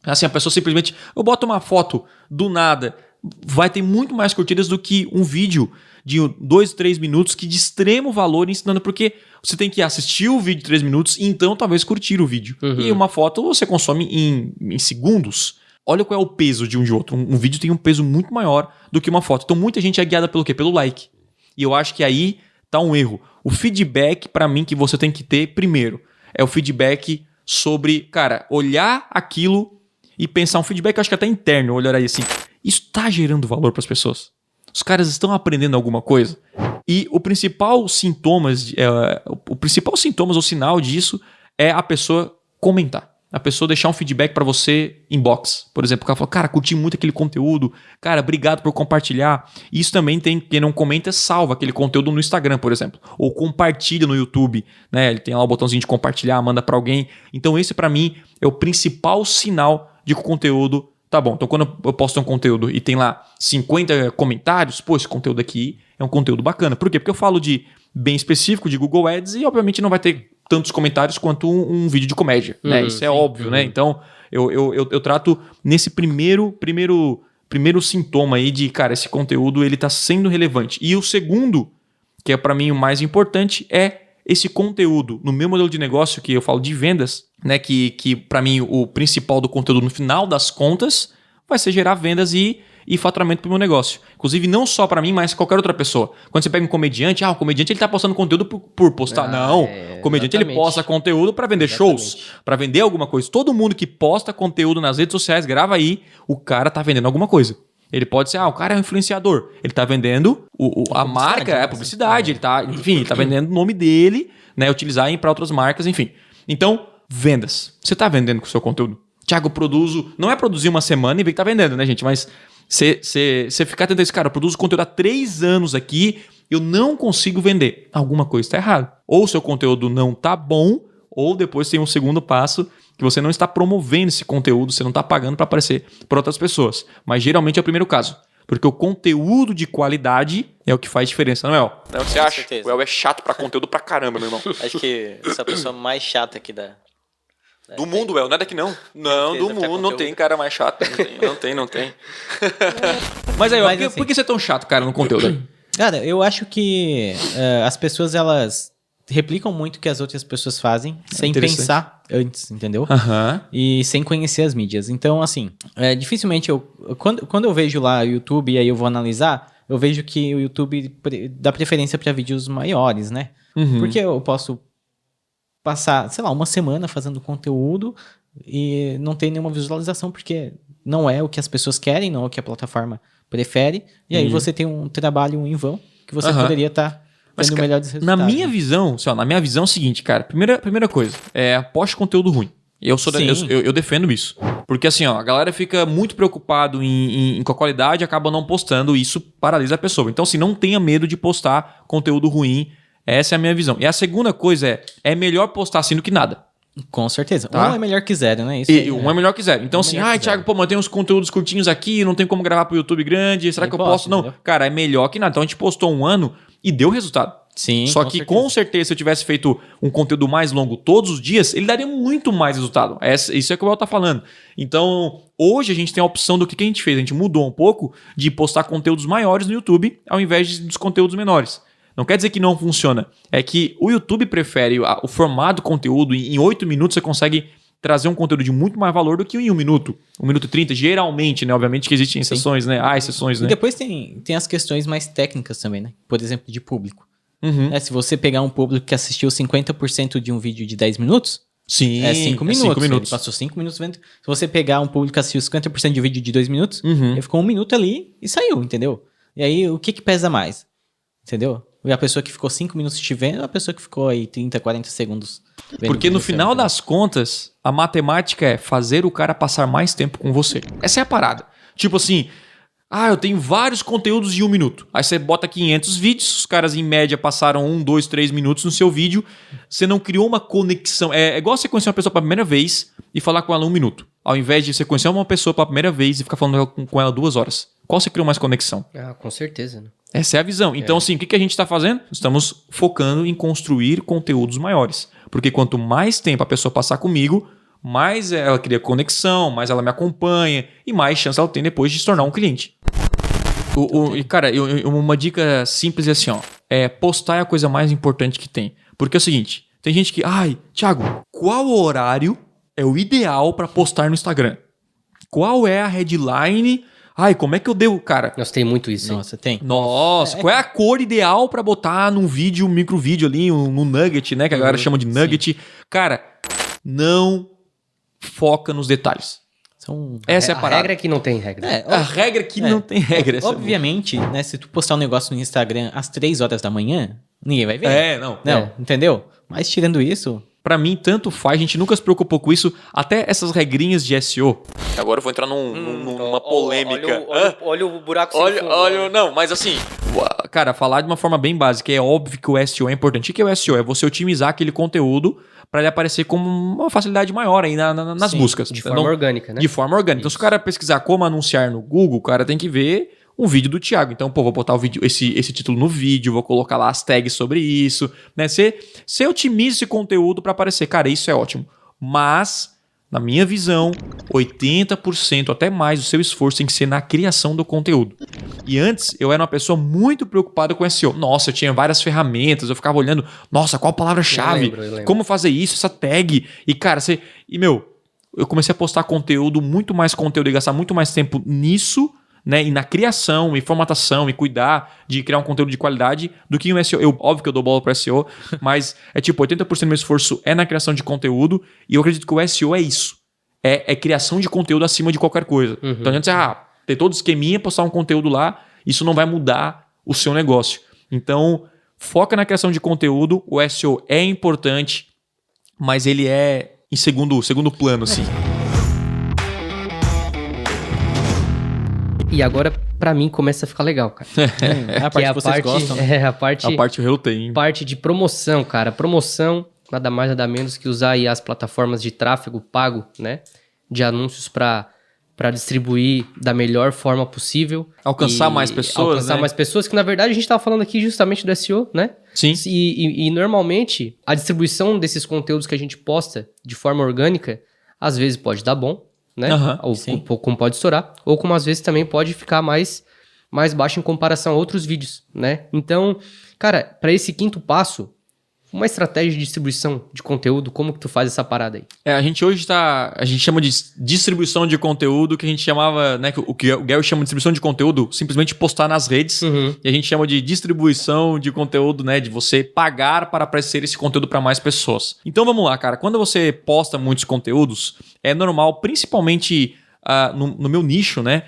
A: Assim, a pessoa simplesmente... Eu boto uma foto do nada, vai ter muito mais curtidas do que um vídeo de 2, 3 minutos que de extremo valor ensinando, porque você tem que assistir o vídeo de 3 minutos e então talvez curtir o vídeo. E uma foto você consome em segundos. Olha qual é o peso de um de outro. Um vídeo tem um peso muito maior do que uma foto. Então muita gente é guiada pelo quê? Pelo like. E eu acho que aí tá um erro. O feedback, pra mim, que você tem que ter primeiro, é o feedback sobre, cara, olhar aquilo e pensar um feedback, eu acho que até interno, olhar aí assim, isso tá gerando valor pras pessoas? Os caras estão aprendendo alguma coisa? E o principal sintomas ou sinal disso é a pessoa comentar. A pessoa deixar um feedback pra você inbox. Por exemplo, o cara fala, cara, curti muito aquele conteúdo. Cara, obrigado por compartilhar. Isso também tem, quem não comenta, salva aquele conteúdo no Instagram, por exemplo. Ou compartilha no YouTube, né? Ele tem lá o botãozinho de compartilhar, manda pra alguém. Então esse pra mim é o principal sinal de que o conteúdo tá bom. Então quando eu posto um conteúdo e tem lá 50 comentários, pô, esse conteúdo aqui é um conteúdo bacana. Por quê? Porque eu falo de bem específico, de Google Ads, e obviamente não vai ter tantos comentários quanto um vídeo de comédia, né? Isso é óbvio, né? Então, eu trato nesse primeiro sintoma aí de, cara, esse conteúdo ele tá sendo relevante. E o segundo, que é para mim o mais importante, é esse conteúdo no meu modelo de negócio, que eu falo de vendas, né? Que para mim o principal do conteúdo no final das contas vai ser gerar vendas e faturamento para o meu negócio. Inclusive, não só para mim, mas qualquer outra pessoa. Quando você pega um comediante, o comediante ele tá postando conteúdo por postar. Não, o comediante ele posta conteúdo para vender shows, para vender alguma coisa. Todo mundo que posta conteúdo nas redes sociais, grava aí, o cara tá vendendo alguma coisa. Ele pode ser, o cara é um influenciador. Ele tá vendendo a marca, a publicidade. Ele tá, enfim, ele tá vendendo o nome dele, né? Utilizar para outras marcas, enfim. Então, vendas. Você tá vendendo com o seu conteúdo? Thiago, eu produzo... Não é produzir uma semana e ver que tá vendendo, né, gente? Mas você ficar tentando esse cara, eu produzo conteúdo há 3 anos aqui, eu não consigo vender. Alguma coisa está errada. Ou o seu conteúdo não tá bom, ou depois tem um segundo passo que você não está promovendo esse conteúdo, você não está pagando para aparecer para outras pessoas. Mas geralmente é o primeiro caso. Porque o conteúdo de qualidade é o que faz diferença, não é, El? Não, você acha?
C: Certeza.
A: O El é chato para conteúdo pra caramba, meu irmão.
C: Acho que essa pessoa mais chata aqui
A: Do mundo, El, não é daqui não. Não, do mundo não tem cara mais chato. Não tem. Mas aí, ó, por que você é tão chato, cara, no conteúdo?
C: Cara, eu acho que as pessoas, elas replicam muito o que as outras pessoas fazem sem pensar antes, entendeu? E sem conhecer as mídias. Então, assim, dificilmente quando eu vejo lá o YouTube e aí eu vou analisar, eu vejo que o YouTube dá preferência para vídeos maiores, né? Porque eu posso passar, sei lá, uma semana fazendo conteúdo e não tem nenhuma visualização, porque não é o que as pessoas querem, não é o que a plataforma prefere, e aí você tem um trabalho em vão que você poderia estar tendo melhores resultados.
A: Na minha visão, é o seguinte, cara, primeira coisa, poste conteúdo ruim. Eu defendo isso. Porque assim, ó, a galera fica muito preocupado com a qualidade e acaba não postando, e isso paralisa a pessoa. Então, assim, não tenha medo de postar conteúdo ruim. Essa é a minha visão. E a segunda coisa é melhor postar assim do que nada.
C: Com certeza.
A: Tá?
C: Um é melhor que zero, né?
A: Um é melhor que zero. Então assim, Thiago, pô, mas tem uns conteúdos curtinhos aqui, não tem como gravar pro YouTube grande, será que eu posto? Não. Entendeu? Cara, é melhor que nada. Então a gente postou 1 ano e deu resultado.
C: Sim.
A: Só que com certeza, se eu tivesse feito um conteúdo mais longo todos os dias, ele daria muito mais resultado. Isso é o que o El tá falando. Então, hoje a gente tem a opção do que a gente fez. A gente mudou um pouco de postar conteúdos maiores no YouTube ao invés dos conteúdos menores. Não quer dizer que não funciona. É que o YouTube prefere o formato do conteúdo. Em 8 minutos você consegue trazer um conteúdo de muito mais valor do que em 1 minuto. 1 minuto e 30, geralmente, né? Obviamente que existem exceções, né? Exceções, né?
C: E depois tem as questões mais técnicas também, né? Por exemplo, de público. Se você pegar um público que assistiu 50% de um vídeo de 10 minutos,
A: sim,
C: 5 minutos. 5 minutos. Ele passou 5 minutos vendo. Se você pegar um público que assistiu 50% de um vídeo de 2 minutos, ele ficou 1 minuto ali e saiu, entendeu? E aí, o que pesa mais? Entendeu? A pessoa que ficou 5 minutos te vendo ou a pessoa que ficou aí 30, 40 segundos vendo?
A: Porque no final das contas, a matemática é fazer o cara passar mais tempo com você. Essa é a parada. Tipo assim, eu tenho vários conteúdos de 1 minuto. Aí você bota 500 vídeos, os caras em média passaram 1, 2, 3 minutos no seu vídeo. Você não criou uma conexão. É igual você conhecer uma pessoa pela primeira vez e falar com ela 1 minuto. Ao invés de você conhecer uma pessoa pela primeira vez e ficar falando com ela 2 horas. Qual você criou mais conexão?
B: Com certeza, né?
A: Essa é a visão. Então, assim, o que a gente está fazendo? Estamos focando em construir conteúdos maiores. Porque quanto mais tempo a pessoa passar comigo, mais ela cria conexão, mais ela me acompanha e mais chance ela tem depois de se tornar um cliente. Cara, uma dica simples é assim, ó. Postar é a coisa mais importante que tem. Porque é o seguinte, tem gente que... Thiago, qual horário é o ideal para postar no Instagram? Qual é a headline... como é que eu devo... Cara...
B: Nossa, tem muito isso.
C: Nossa, tem.
A: Nossa, qual é a cor ideal pra botar num vídeo, um micro vídeo ali, no nugget, né? Que a galera chama de nugget. Sim. Cara, não foca nos detalhes. Essa é a parada.
B: A regra é que não tem regra.
A: A regra é que não tem regra.
C: Obviamente, né? Se tu postar um negócio no Instagram às 3 horas da manhã, ninguém vai ver. Não, entendeu? Mas tirando isso...
A: Pra mim, tanto faz, a gente nunca se preocupou com isso. Até essas regrinhas de SEO. Agora eu vou entrar numa polêmica.
B: Olha o buraco sem fundo.
A: Não, mas assim, cara, falar de uma forma bem básica, é óbvio que o SEO é importante. O que é o SEO? É você otimizar aquele conteúdo para ele aparecer com uma facilidade maior aí nas buscas.
B: De forma orgânica, né?
A: De forma orgânica. Então, se o cara pesquisar como anunciar no Google, o cara tem que ver um vídeo do Thiago. Então, vou botar o vídeo, esse título no vídeo, vou colocar lá as tags sobre isso, né? Você otimiza esse conteúdo para aparecer. Cara, isso é ótimo. Mas, na minha visão, 80%, até mais, do seu esforço tem que ser na criação do conteúdo. E antes, eu era uma pessoa muito preocupada com SEO. Nossa, eu tinha várias ferramentas, eu ficava olhando, nossa, qual palavra-chave? Eu lembro. Como fazer isso, essa tag? E, cara, eu comecei a postar muito mais conteúdo e gastar muito mais tempo nisso, né, e na criação, e formatação, e cuidar de criar um conteúdo de qualidade do que um SEO. Óbvio que eu dou bola para SEO, mas 80% do meu esforço é na criação de conteúdo, e eu acredito que o SEO é isso. É criação de conteúdo acima de qualquer coisa. Então, não adianta ter todo esqueminha, postar um conteúdo lá, isso não vai mudar o seu negócio. Então, foca na criação de conteúdo, o SEO é importante, mas ele é em segundo plano, assim.
B: E agora, pra mim, começa a ficar legal, cara.
C: A parte que vocês gostam.
B: A parte
A: eu relutei, hein?
B: Parte de promoção, cara. Promoção, nada mais, nada menos que usar aí as plataformas de tráfego pago, né? De anúncios pra distribuir da melhor forma possível.
A: Alcançar mais pessoas,
B: Alcançar mais pessoas, que na verdade a gente tava falando aqui justamente do SEO, né?
A: Sim.
B: E normalmente, a distribuição desses conteúdos que a gente posta de forma orgânica, às vezes pode dar bom, né? Ou como pode estourar, ou como às vezes também pode ficar mais baixo em comparação a outros vídeos, né? Então, cara, para esse quinto passo, uma estratégia de distribuição de conteúdo, como que tu faz essa parada aí?
A: A gente hoje a gente chama de distribuição de conteúdo, que a gente chamava, né, o que o Gary chama de distribuição de conteúdo, simplesmente postar nas redes, e a gente chama de distribuição de conteúdo, né, de você pagar para aparecer esse conteúdo para mais pessoas. Então vamos lá, cara, quando você posta muitos conteúdos, é normal, principalmente no meu nicho, né,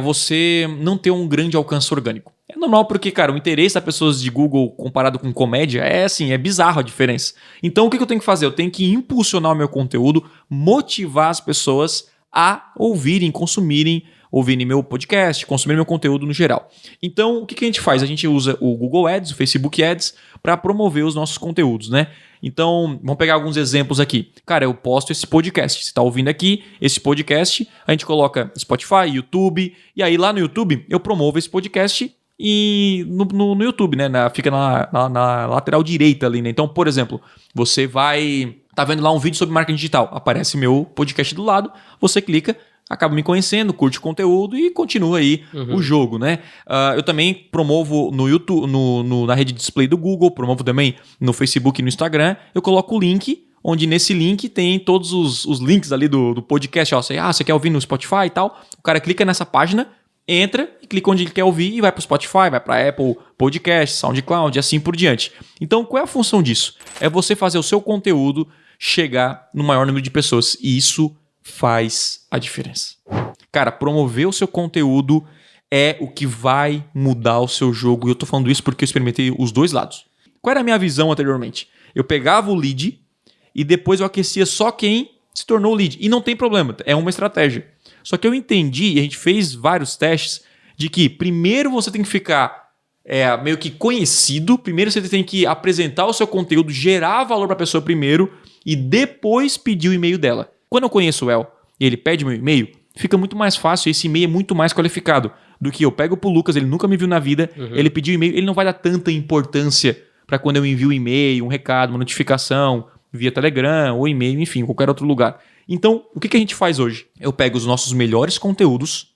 A: você não ter um grande alcance orgânico. É normal porque, cara, o interesse das pessoas de Google comparado com comédia é bizarro a diferença. Então, o que eu tenho que fazer? Eu tenho que impulsionar o meu conteúdo, motivar as pessoas a ouvirem meu podcast, consumirem meu conteúdo no geral. Então, o que a gente faz? A gente usa o Google Ads, o Facebook Ads, para promover os nossos conteúdos, né? Então, vamos pegar alguns exemplos aqui. Cara, eu posto esse podcast. Você está ouvindo aqui esse podcast, a gente coloca Spotify, YouTube, e aí lá no YouTube eu promovo esse podcast e no YouTube, né? Fica na lateral direita ali, né? Então, por exemplo, você tá vendo lá um vídeo sobre marketing digital, aparece meu podcast do lado, você clica, acaba me conhecendo, curte o conteúdo e continua aí o jogo, né? Eu também promovo no YouTube, na rede de display do Google, promovo também no Facebook e no Instagram, eu coloco o link, onde nesse link tem todos os links ali do podcast, ó, você quer ouvir no Spotify e tal, o cara clica nessa página, entra e clica onde ele quer ouvir e vai para o Spotify, vai para a Apple Podcast, SoundCloud e assim por diante. Então, qual é a função disso? É você fazer o seu conteúdo chegar no maior número de pessoas e isso faz a diferença. Cara, promover o seu conteúdo é o que vai mudar o seu jogo e eu tô falando isso porque eu experimentei os dois lados. Qual era a minha visão anteriormente? Eu pegava o lead e depois eu aquecia só quem se tornou lead. E não tem problema, é uma estratégia. Só que eu entendi, e a gente fez vários testes, de que primeiro você tem que ficar meio que conhecido, primeiro você tem que apresentar o seu conteúdo, gerar valor para a pessoa primeiro e depois pedir o e-mail dela. Quando eu conheço o El e ele pede meu e-mail, fica muito mais fácil, esse e-mail é muito mais qualificado do que eu pego pro Lucas, ele nunca me viu na vida, ele pediu e-mail, ele não vai dar tanta importância para quando eu envio um e-mail, um recado, uma notificação, via Telegram ou e-mail, enfim, qualquer outro lugar. Então, o que a gente faz hoje? Eu pego os nossos melhores conteúdos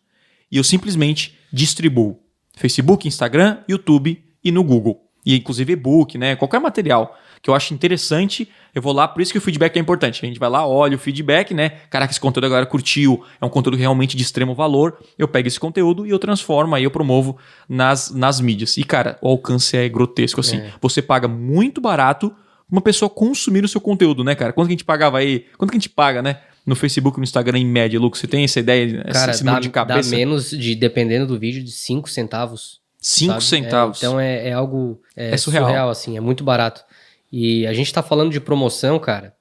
A: e eu simplesmente distribuo. Facebook, Instagram, YouTube e no Google. E inclusive e-book, né? Qualquer material que eu acho interessante, eu vou lá, por isso que o feedback é importante. A gente vai lá, olha o feedback, né? Caraca, esse conteúdo a galera curtiu, é um conteúdo realmente de extremo valor. Eu pego esse conteúdo e eu transformo, aí eu promovo nas mídias. E, cara, o alcance é grotesco, assim. Você paga muito barato uma pessoa consumir o seu conteúdo, né, cara? Quanto que a gente pagava aí? Quanto que a gente paga, né? No Facebook e no Instagram, em média, Lucas? Você tem essa ideia,
B: cara,
A: esse número de cabeça?
B: Dá menos, dependendo do vídeo, de 5 centavos.
A: 5 centavos.
B: Então é algo
A: surreal,
B: assim, é muito barato. E a gente tá falando de promoção, cara,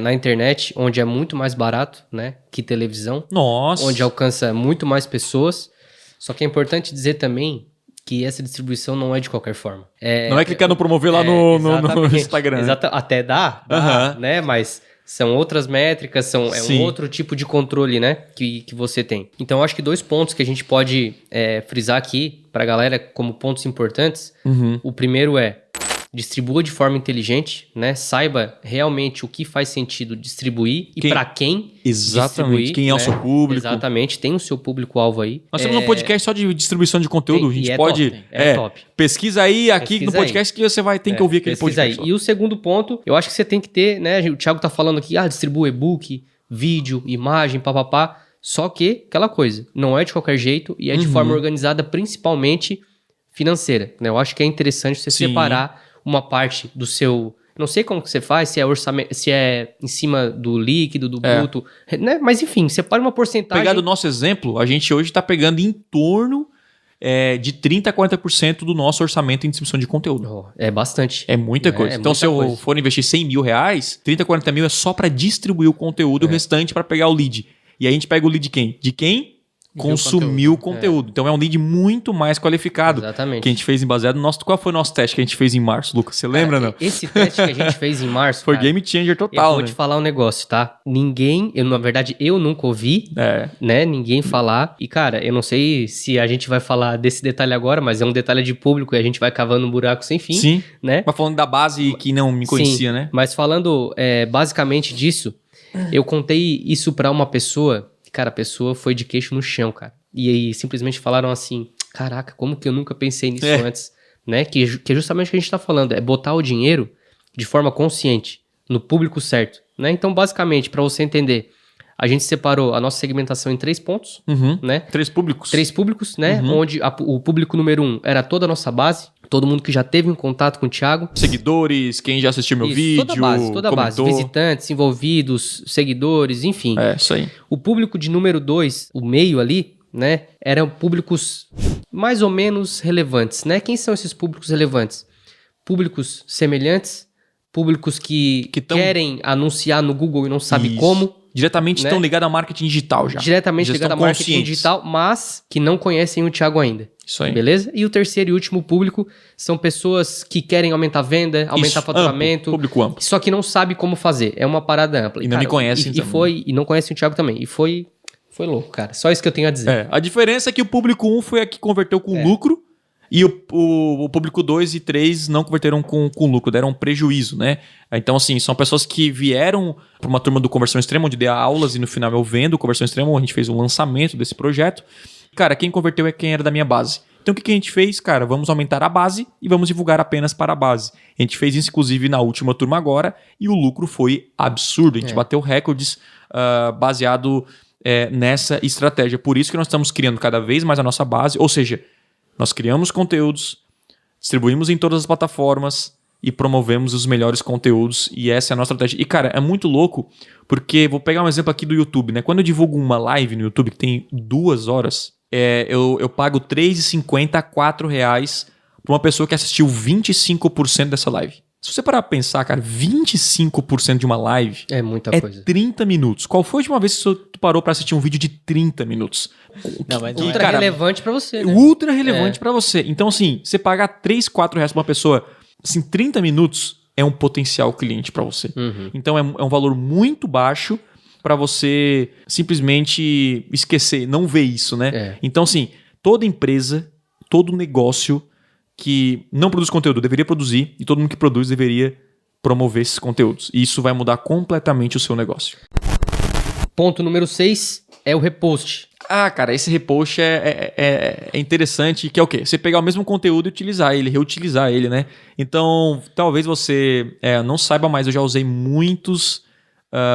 B: na internet, onde é muito mais barato, né, que televisão.
A: Nossa!
B: Onde alcança muito mais pessoas. Só que é importante dizer também que essa distribuição não é de qualquer forma.
A: Não é clicar no promover lá no Instagram.
B: Até dá, né, mas são outras métricas, é um outro tipo de controle, né, que você tem. Então, acho que 2 pontos que a gente pode frisar aqui pra galera como pontos importantes. O primeiro é: distribua de forma inteligente, né? Saiba realmente o que faz sentido distribuir e para quem
A: exatamente, quem é o seu público.
B: Exatamente, tem o seu público-alvo aí.
A: Nós temos um podcast só de distribuição de conteúdo, a gente pode...
B: top.
A: Pesquisa aí, aqui no podcast que você vai ter que ouvir aquele podcast.
B: E o segundo ponto, eu acho que você tem que ter, né? O Thiago tá falando aqui, distribua e-book, vídeo, imagem, papapá. Só que, aquela coisa, não é de qualquer jeito e é de forma organizada, principalmente financeira, né? Eu acho que é interessante você separar uma parte do seu... Não sei como que você faz, se é orçamento, se é em cima do líquido, do bruto, né? Mas enfim, separa uma porcentagem...
A: Pegar do nosso exemplo, a gente hoje está pegando em torno de 30% a 40% do nosso orçamento em distribuição de conteúdo.
B: É bastante.
A: É muita coisa. Então, se eu for investir 100 mil reais, 30, 40 mil é só para distribuir o conteúdo e o restante para pegar o lead. E aí a gente pega o lead de quem? De quem consumiu o conteúdo. Então é um lead muito mais qualificado.
B: Exatamente.
A: Que a gente fez em baseado no nosso... Qual foi o nosso teste que a gente fez em março, Lucas? Você lembra, não?
B: Esse teste que a gente fez em março...
A: Foi game changer total,
B: Eu vou te falar um negócio, tá? Na verdade, eu nunca ouvi, né? Ninguém falar. E, cara, eu não sei se a gente vai falar desse detalhe agora, mas é um detalhe de público e a gente vai cavando um buraco sem fim.
A: Sim.
B: Né?
A: Mas falando da base que não me conhecia, né?
B: Mas falando basicamente disso, eu contei isso pra uma pessoa... Cara, a pessoa foi de queixo no chão, cara. E aí simplesmente falaram assim, caraca, como que eu nunca pensei nisso antes? Né? Que é justamente o que a gente tá falando, é botar o dinheiro de forma consciente, no público certo. Né? Então, basicamente, para você entender, a gente separou a nossa segmentação em 3 pontos. Né?
A: 3 públicos.
B: 3 públicos, né? Onde o público número 1 era toda a nossa base, todo mundo que já teve um contato com o Thiago.
A: Seguidores, quem já assistiu meu vídeo,
B: toda a base. Visitantes, envolvidos, seguidores, enfim.
A: Isso aí.
B: O público de número 2, o meio ali, né? Eram públicos mais ou menos relevantes, né? Quem são esses públicos relevantes? Públicos semelhantes, públicos que querem anunciar no Google e não sabem como.
A: Diretamente estão ligados ao marketing digital já.
B: Diretamente ligados ao marketing digital, mas que não conhecem o Thiago ainda.
A: Isso aí.
B: Beleza? E o terceiro e último público são pessoas que querem aumentar a venda, aumentar faturamento.
A: Público amplo.
B: Só que não sabe como fazer. É uma parada ampla.
A: E não me conhecem
B: também. E não conhecem o Thiago também. E foi louco, cara. Só isso que eu tenho a dizer.
A: A diferença é que o público 1 foi a que converteu com lucro e o público 2 e 3 não converteram com lucro, deram um prejuízo, né? Então, assim, são pessoas que vieram para uma turma do Conversão Extrema, onde dei aulas e no final eu vendo o Conversão Extrema, a gente fez um lançamento desse projeto. Cara, quem converteu é quem era da minha base. Então, o que a gente fez? Cara, vamos aumentar a base e vamos divulgar apenas para a base. A gente fez isso, inclusive, na última turma agora e o lucro foi absurdo. A gente bateu recordes baseado nessa estratégia. Por isso que nós estamos criando cada vez mais a nossa base, ou seja, nós criamos conteúdos, distribuímos em todas as plataformas e promovemos os melhores conteúdos e essa é a nossa estratégia. E, cara, é muito louco porque, vou pegar um exemplo aqui do YouTube, né? Quando eu divulgo uma live no YouTube que tem 2 horas, eu pago R$3,50 a R$4 para uma pessoa que assistiu 25% dessa live. Se você parar pra pensar, cara, 25% de uma live
B: é muita coisa.
A: 30 minutos. Qual foi a última vez que tu parou pra assistir um vídeo de 30 minutos?
B: Ultra relevante pra você, né?
A: Ultra relevante pra você. Então, assim, você pagar R$3, R$4 pra uma pessoa, assim, 30 minutos é um potencial cliente pra você. Então, é um valor muito baixo pra você simplesmente esquecer, não ver isso, né? Então, assim, toda empresa, todo negócio que não produz conteúdo deveria produzir e todo mundo que produz deveria promover esses conteúdos. E isso vai mudar completamente o seu negócio.
B: Ponto número 6 é o repost.
A: Ah, cara, esse repost é interessante, que é o quê? Você pegar o mesmo conteúdo e utilizar ele, reutilizar ele, né? Então, talvez você não saiba, mas eu já usei muitos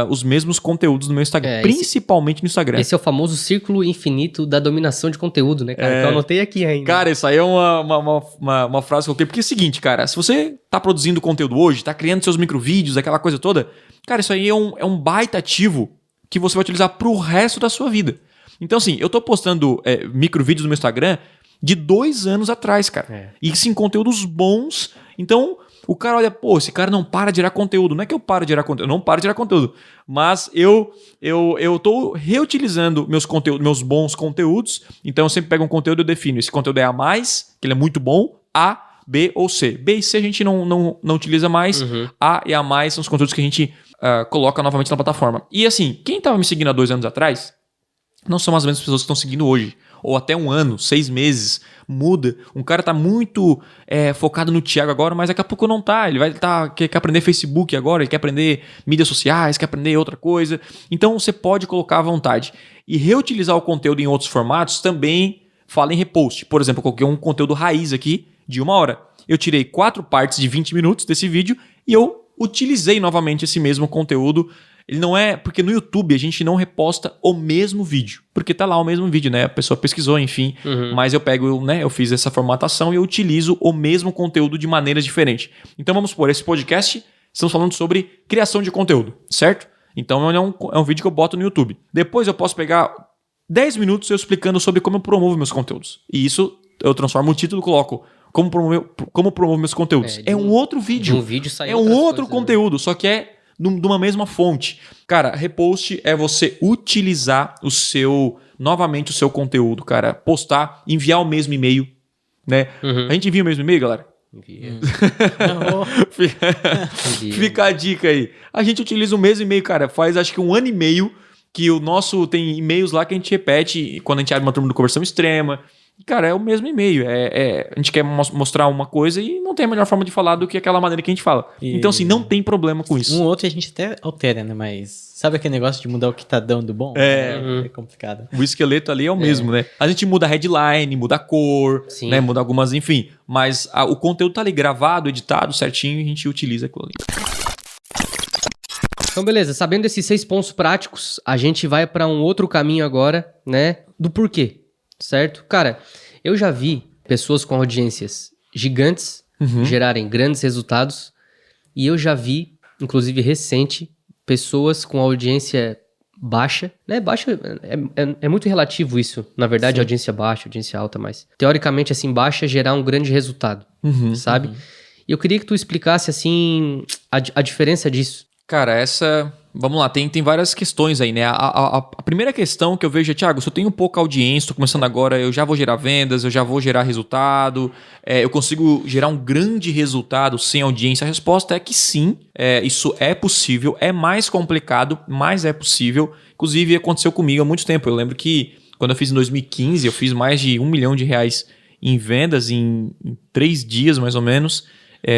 A: os mesmos conteúdos no meu Instagram, principalmente no Instagram.
B: Esse é o famoso círculo infinito da dominação de conteúdo, né, cara? Que eu anotei aqui ainda.
A: Cara, isso aí é uma frase que eu coloquei, porque é o seguinte, cara, se você tá produzindo conteúdo hoje, tá criando seus microvídeos, aquela coisa toda, cara, isso aí é um baita ativo que você vai utilizar pro resto da sua vida. Então, assim, eu tô postando microvídeos no meu Instagram de 2 anos atrás, cara. E sim, conteúdos bons. Então, o cara olha, pô, esse cara não para de gerar conteúdo. Não é que eu paro de gerar conteúdo, eu não paro de gerar conteúdo. Mas eu tô reutilizando meus bons conteúdos. Então, eu sempre pego um conteúdo e eu defino. Esse conteúdo é A+, que ele é muito bom, A, B ou C. B e C a gente não utiliza mais. A e A+, são os conteúdos que a gente coloca novamente na plataforma. E assim, quem tava me seguindo há 2 anos atrás não são as mesmas pessoas que estão seguindo hoje. Ou até 1 ano, 6 meses, muda. Um cara tá muito focado no Thiago agora, mas daqui a pouco não tá. Ele quer aprender Facebook agora, ele quer aprender mídias sociais, quer aprender outra coisa. Então você pode colocar à vontade. E reutilizar o conteúdo em outros formatos também fala em repost. Por exemplo, eu coloquei um conteúdo raiz aqui de 1 hora. Eu tirei 4 partes de 20 minutos desse vídeo e eu utilizei novamente esse mesmo conteúdo. Ele não é... Porque no YouTube a gente não reposta o mesmo vídeo. Porque tá lá o mesmo vídeo, né? A pessoa pesquisou, enfim. Mas eu pego, né? Eu fiz essa formatação e eu utilizo o mesmo conteúdo de maneiras diferentes. Então vamos supor, esse podcast, estamos falando sobre criação de conteúdo, certo? Então é um vídeo que eu boto no YouTube. Depois eu posso pegar 10 minutos eu explicando sobre como eu promovo meus conteúdos. E isso eu transformo o título e coloco como promovo meus conteúdos. É um outro vídeo.
B: Um vídeo sai
A: é um outro conteúdo, né? Só que é de uma mesma fonte. Cara, repost é você utilizar novamente o seu conteúdo, cara. Postar, enviar o mesmo e-mail, né? A gente envia o mesmo e-mail, galera?
B: Envia.
A: Fica a dica aí. A gente utiliza o mesmo e-mail, cara. Faz acho que 1 ano e meio que o nosso tem e-mails lá que a gente repete quando a gente abre uma turma de conversão extrema. Cara, é o mesmo e-mail. A gente quer mostrar uma coisa e não tem a melhor forma de falar do que aquela maneira que a gente fala. Então, assim, não tem problema com isso.
C: Um ou outro a gente até altera, né? Mas sabe aquele negócio de mudar o que tá dando bom? É complicado.
A: O esqueleto ali é o mesmo, né? A gente muda a headline, muda a cor, né? Muda algumas, enfim. Mas o conteúdo tá ali gravado, editado, certinho, e a gente utiliza aquilo ali.
B: Então, beleza. Sabendo desses 6 pontos práticos, a gente vai para um outro caminho agora, né? Do porquê. Certo? Cara, eu já vi pessoas com audiências gigantes gerarem grandes resultados e eu já vi, inclusive recente, pessoas com audiência baixa, né? Baixa é muito relativo isso, na verdade, audiência baixa, audiência alta, mas teoricamente, assim, baixa gerar um grande resultado, sabe? E eu queria que tu explicasse, assim, a diferença disso.
A: Cara, vamos lá, tem várias questões aí, né? A primeira questão que eu vejo é, Thiago, se eu tenho pouca audiência, tô começando agora, eu já vou gerar vendas, eu já vou gerar resultado, eu consigo gerar um grande resultado sem audiência? A resposta é que sim, isso é possível, é mais complicado, mas é possível. Inclusive, aconteceu comigo há muito tempo. Eu lembro que quando eu fiz em 2015, eu fiz mais de R$1 milhão em vendas em 3 dias, mais ou menos,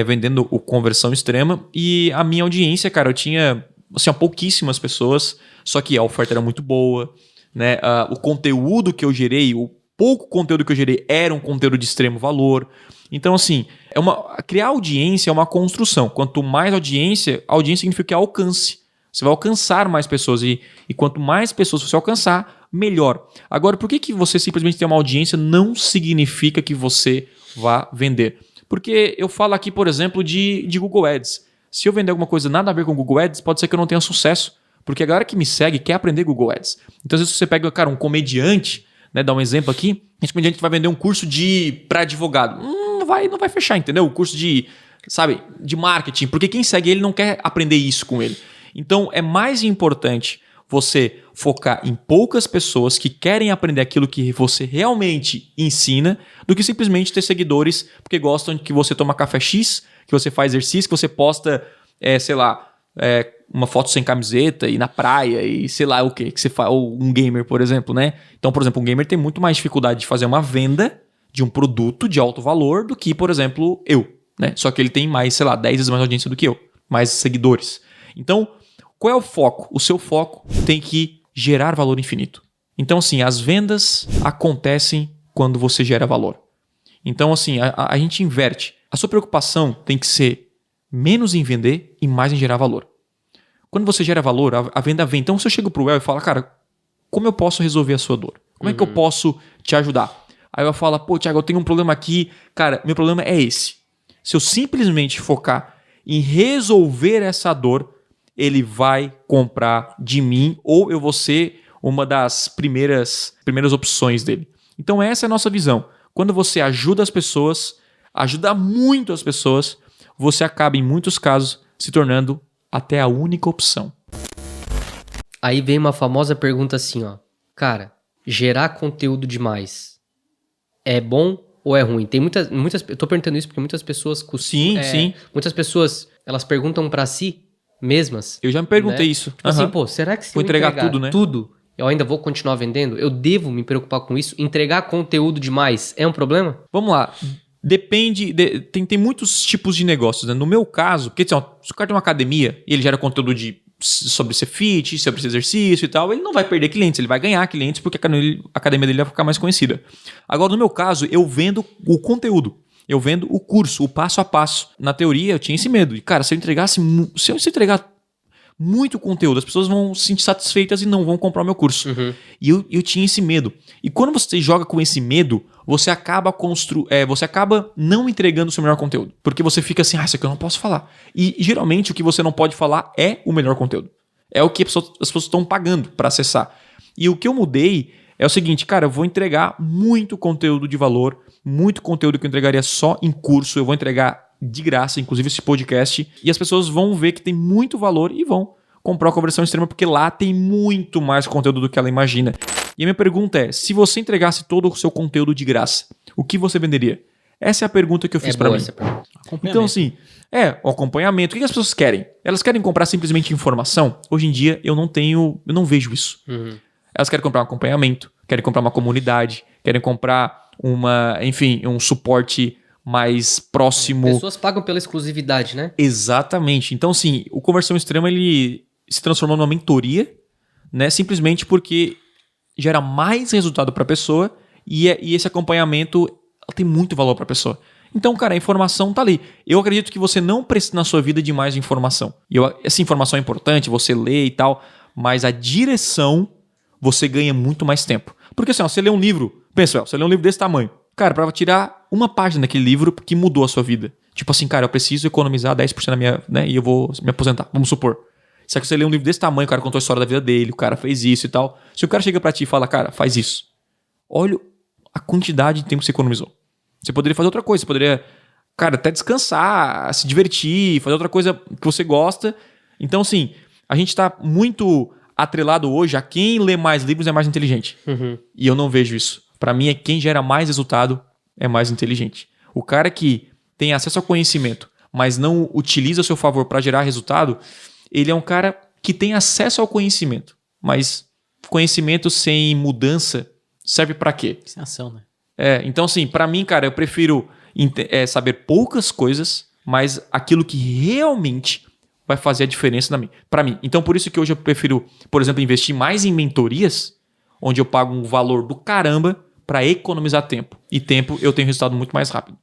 A: vendendo o conversão extrema. E a minha audiência, cara, eu tinha assim, pouquíssimas pessoas, só que a oferta era muito boa, né? O conteúdo que eu gerei, o pouco conteúdo que eu gerei era um conteúdo de extremo valor. Então, assim, criar audiência é uma construção. Quanto mais audiência significa alcance. Você vai alcançar mais pessoas e quanto mais pessoas você alcançar, melhor. Agora, por que você simplesmente tem uma audiência não significa que você vá vender? Porque eu falo aqui, por exemplo, de Google Ads. Se eu vender alguma coisa nada a ver com Google Ads, pode ser que eu não tenha sucesso. Porque a galera que me segue quer aprender Google Ads. Então, às vezes você pega, cara, um comediante, né? Dá um exemplo aqui. Esse comediante vai vender um curso para advogado. Não vai fechar, entendeu? O curso de marketing. Porque quem segue ele não quer aprender isso com ele. Então, é mais importante você focar em poucas pessoas que querem aprender aquilo que você realmente ensina do que simplesmente ter seguidores porque gostam de que você toma café X, que você faz exercício, que você posta, uma foto sem camiseta e na praia e sei lá o que você faz, ou um gamer, por exemplo, né? Então, por exemplo, um gamer tem muito mais dificuldade de fazer uma venda de um produto de alto valor do que, por exemplo, eu, né? Só que ele tem mais, 10 vezes mais audiência do que eu, mais seguidores. Então, qual é o foco? O seu foco tem que gerar valor infinito. Então, assim, as vendas acontecem quando você gera valor. Então, assim, a gente inverte. A sua preocupação tem que ser menos em vender e mais em gerar valor. Quando você gera valor, a venda vem. Então, se eu chego pro El e falo, cara, como eu posso resolver a sua dor? Como é que eu posso te ajudar? Aí eu falo, pô, Thiago, eu tenho um problema aqui. Cara, meu problema é esse. Se eu simplesmente focar em resolver essa dor, ele vai comprar de mim ou eu vou ser uma das primeiras opções dele. Então essa é a nossa visão. Quando você ajuda as pessoas, ajuda muito as pessoas, você acaba em muitos casos se tornando até a única opção.
B: Aí vem uma famosa pergunta assim, ó. Cara, gerar conteúdo demais é bom ou é ruim? Tem muitas eu tô perguntando isso porque muitas pessoas
A: Sim.
B: Muitas pessoas, elas perguntam pra si mesmas.
A: Eu já me perguntei
B: né?
A: isso.
B: Tipo assim, pô, será que se
A: vou
B: eu
A: entregar tudo, né?
B: Tudo, eu ainda vou continuar vendendo? Eu devo me preocupar com isso? Entregar conteúdo demais é um problema?
A: Vamos lá. Depende, tem muitos tipos de negócios, né? No meu caso, porque assim, se o cara tem uma academia e ele gera conteúdo sobre ser fit, sobre esse exercício e tal, ele não vai perder clientes, ele vai ganhar clientes porque a academia dele vai ficar mais conhecida. Agora, no meu caso, eu vendo o conteúdo. Eu vendo o curso, o passo a passo. Na teoria, eu tinha esse medo. E, cara, se eu entregar muito conteúdo, as pessoas vão se sentir satisfeitas e não vão comprar o meu curso.
B: Uhum.
A: E eu tinha esse medo. E quando você joga com esse medo, você acaba não entregando o seu melhor conteúdo. Porque você fica assim, isso aqui eu não posso falar. E geralmente o que você não pode falar é o melhor conteúdo. É o que as pessoas estão pagando para acessar. E o que eu mudei é o seguinte, cara, eu vou entregar muito conteúdo de valor, muito conteúdo que eu entregaria só em curso, eu vou entregar de graça, inclusive esse podcast, e as pessoas vão ver que tem muito valor e vão comprar a conversão extrema, porque lá tem muito mais conteúdo do que ela imagina. E a minha pergunta é, se você entregasse todo o seu conteúdo de graça, o que você venderia? Essa é a pergunta que eu fiz para mim. Então, assim, o acompanhamento. O que as pessoas querem? Elas querem comprar simplesmente informação? Hoje em dia, eu não vejo isso.
B: Uhum.
A: Elas querem comprar um acompanhamento, querem comprar uma comunidade, querem comprar um suporte mais próximo.
B: Pessoas pagam pela exclusividade, né?
A: Exatamente. Então, assim, o Conversão Extrema ele se transformou numa mentoria, né? Simplesmente porque gera mais resultado para a pessoa e esse acompanhamento tem muito valor para a pessoa. Então, cara, a informação tá ali. Eu acredito que você não precisa na sua vida de mais informação. E essa informação é importante, você lê e tal, mas a direção você ganha muito mais tempo. Porque assim, você lê um livro, você lê um livro desse tamanho. Cara, para tirar uma página daquele livro que mudou a sua vida. Tipo assim, cara, eu preciso economizar 10% da minha, né, e eu vou me aposentar, vamos supor. Só que você lê um livro desse tamanho, o cara contou a história da vida dele, o cara fez isso e tal. Se o cara chega pra ti e fala, cara, faz isso. Olha a quantidade de tempo que você economizou. Você poderia fazer outra coisa, você poderia, cara, até descansar, se divertir, fazer outra coisa que você gosta. Então, assim, a gente tá muito atrelado hoje a quem lê mais livros é mais inteligente.
B: Uhum.
A: E eu não vejo isso. Para mim, quem gera mais resultado é mais inteligente. O cara que tem acesso ao conhecimento, mas não utiliza a seu favor para gerar resultado, ele é um cara que tem acesso ao conhecimento. Mas conhecimento sem mudança serve para quê?
C: Sem ação, né?
A: Então, assim, para mim, cara, eu prefiro saber poucas coisas, mas aquilo que realmente vai fazer a diferença para mim. Então, por isso que hoje eu prefiro, por exemplo, investir mais em mentorias, onde eu pago um valor do caramba para economizar tempo. E tempo eu tenho resultado muito mais rápido.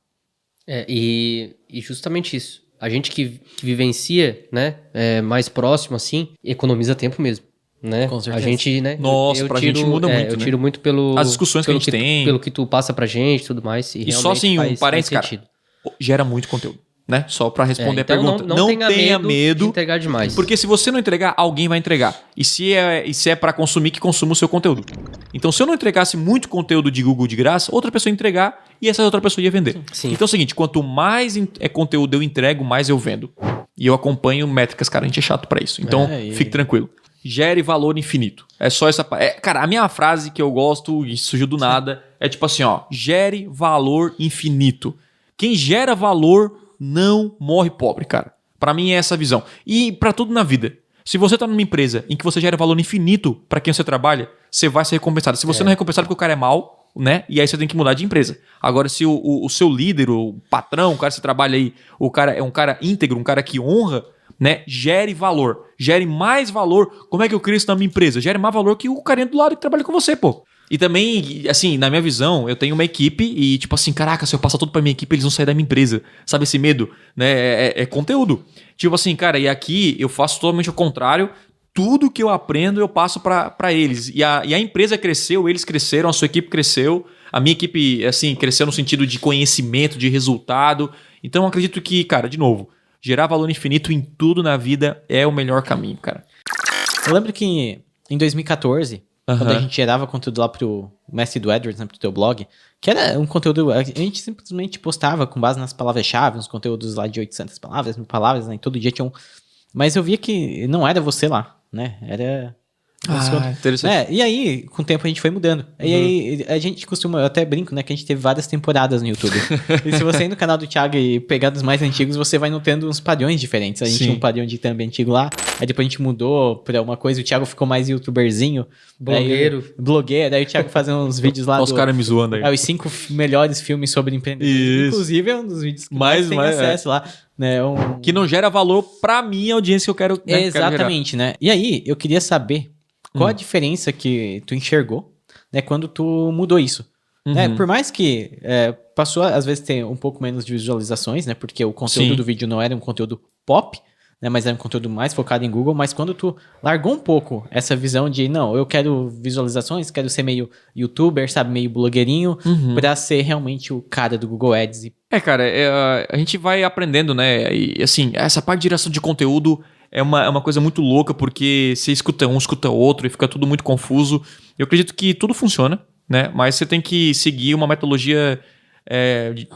B: E justamente isso. A gente que vivencia, né, mais próximo assim, economiza tempo mesmo. Né?
C: Com certeza.
B: A gente, né?
A: Nossa, pra gente muda muito,
B: eu
A: né?
B: tiro muito pelo...
A: As discussões que a gente tem.
B: Pelo que tu passa pra gente e tudo mais.
A: E só assim, um parênteses, cara, gera muito conteúdo. Né? Só para responder a pergunta.
B: Não tenha medo de entregar demais.
A: Porque se você não entregar, alguém vai entregar. E se é para consumir, que consuma o seu conteúdo. Então, se eu não entregasse muito conteúdo de Google de graça, outra pessoa ia entregar e essa outra pessoa ia vender.
B: Sim.
A: Então é o seguinte, quanto mais conteúdo eu entrego, mais eu vendo. E eu acompanho métricas, cara. A gente é chato para isso. Então, fique tranquilo. Gere valor infinito. É só essa... cara, a minha frase que eu gosto e surgiu do nada é tipo assim, ó. Gere valor infinito. Quem gera valor não morre pobre, cara. Pra mim é essa a visão. E pra tudo na vida. Se você tá numa empresa em que você gera valor infinito pra quem você trabalha, você vai ser recompensado. Se você não é recompensado porque o cara é mau, né? E aí você tem que mudar de empresa. Agora, se o seu líder, o patrão, o cara que você trabalha aí, o cara é um cara íntegro, um cara que honra, né? Gere valor. Gere mais valor. Como é que eu cresço na minha empresa? Gere mais valor que o carinha do lado que trabalha com você, pô. E também, assim, na minha visão, eu tenho uma equipe e, tipo assim, caraca, se eu passar tudo pra minha equipe, eles vão sair da minha empresa. Sabe esse medo? Né? É conteúdo. Tipo assim, cara, e aqui eu faço totalmente o contrário. Tudo que eu aprendo, eu passo pra eles. E a empresa cresceu, eles cresceram, a sua equipe cresceu. A minha equipe, assim, cresceu no sentido de conhecimento, de resultado. Então, eu acredito que, cara, de novo, gerar valor infinito em tudo na vida é o melhor caminho, cara.
C: Eu lembro que em 2014... Quando a gente gerava conteúdo lá pro Mestre do Edwards, né, pro teu blog, que era um conteúdo, a gente simplesmente postava com base nas palavras-chave, uns conteúdos lá de 800 palavras, 1000 palavras, né, e todo dia tinha um... Mas eu via que não era você lá, né, era...
A: interessante.
C: E aí, com o tempo, a gente foi mudando. E aí, a gente costuma, eu até brinco, né, que a gente teve várias temporadas no YouTube. E se você ir no canal do Thiago e pegar dos mais antigos, você vai notando uns padrões diferentes. A gente tinha um padrão de thumb antigo lá, aí depois a gente mudou pra uma coisa, o Thiago ficou mais youtuberzinho. Blogueiro, aí o Thiago fazia uns vídeos lá.
A: Os caras me zoando aí.
C: Os 5 melhores filmes sobre empreendedorismo. Inclusive, é um dos vídeos que mais tem acesso lá. Né,
A: que não gera valor pra minha audiência que eu quero, né,
C: exatamente, né? E aí, eu queria saber qual a diferença que tu enxergou, né, quando tu mudou isso. Né? Por mais que passou, às vezes, ter um pouco menos de visualizações, né? Porque o conteúdo do vídeo não era um conteúdo pop, né? Mas era um conteúdo mais focado em Google. Mas quando tu largou um pouco essa visão de, não, eu quero visualizações, quero ser meio youtuber, sabe? Meio blogueirinho, pra ser realmente o cara do Google Ads.
A: Cara, a gente vai aprendendo, né? E, assim, essa parte de geração de conteúdo... É uma coisa muito louca, porque você escuta um, escuta outro e fica tudo muito confuso. Eu acredito que tudo funciona, né? Mas você tem que seguir uma metodologia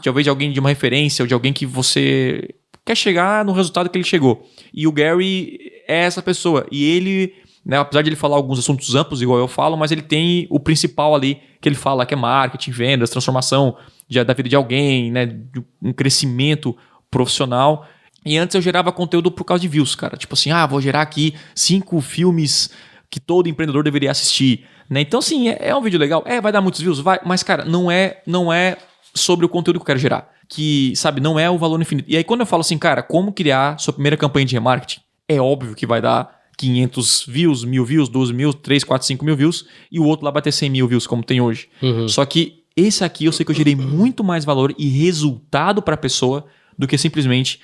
A: talvez de alguém, de uma referência, ou de alguém que você quer chegar no resultado que ele chegou. E o Gary é essa pessoa. E ele, né, apesar de ele falar alguns assuntos amplos, igual eu falo, mas ele tem o principal ali que ele fala, que é marketing, vendas, transformação da vida de alguém, né? Um crescimento profissional. E antes eu gerava conteúdo por causa de views, cara. Tipo assim, vou gerar aqui 5 filmes que todo empreendedor deveria assistir. Né? Então, assim, é um vídeo legal. Vai dar muitos views? Vai. Mas, cara, não é sobre o conteúdo que eu quero gerar. Que, sabe, não é o valor infinito. E aí, quando eu falo assim, cara, como criar sua primeira campanha de remarketing? É óbvio que vai dar 500 views, 1000 views, 12 mil, 3, 4, 5 mil views. E o outro lá vai ter 100 mil views, como tem hoje. Só que esse aqui eu sei que eu gerei muito mais valor e resultado para a pessoa do que simplesmente...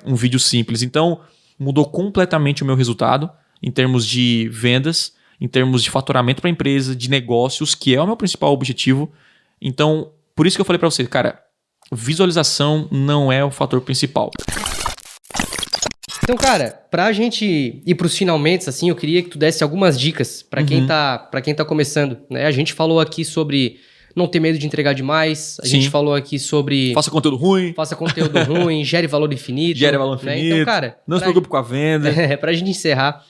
A: um vídeo simples. Então, mudou completamente o meu resultado em termos de vendas, em termos de faturamento para a empresa, de negócios, que é o meu principal objetivo. Então, por isso que eu falei para você, cara, visualização não é o fator principal.
B: Então, cara, pra gente ir pros finalmente, assim, eu queria que tu desse algumas dicas pra quem tá começando, né? A gente falou aqui sobre... não ter medo de entregar demais. A gente falou aqui sobre...
A: Faça conteúdo ruim.
B: Gere valor infinito.
A: Né?
B: Então, cara...
A: não se preocupe com a venda.
B: Pra gente encerrar,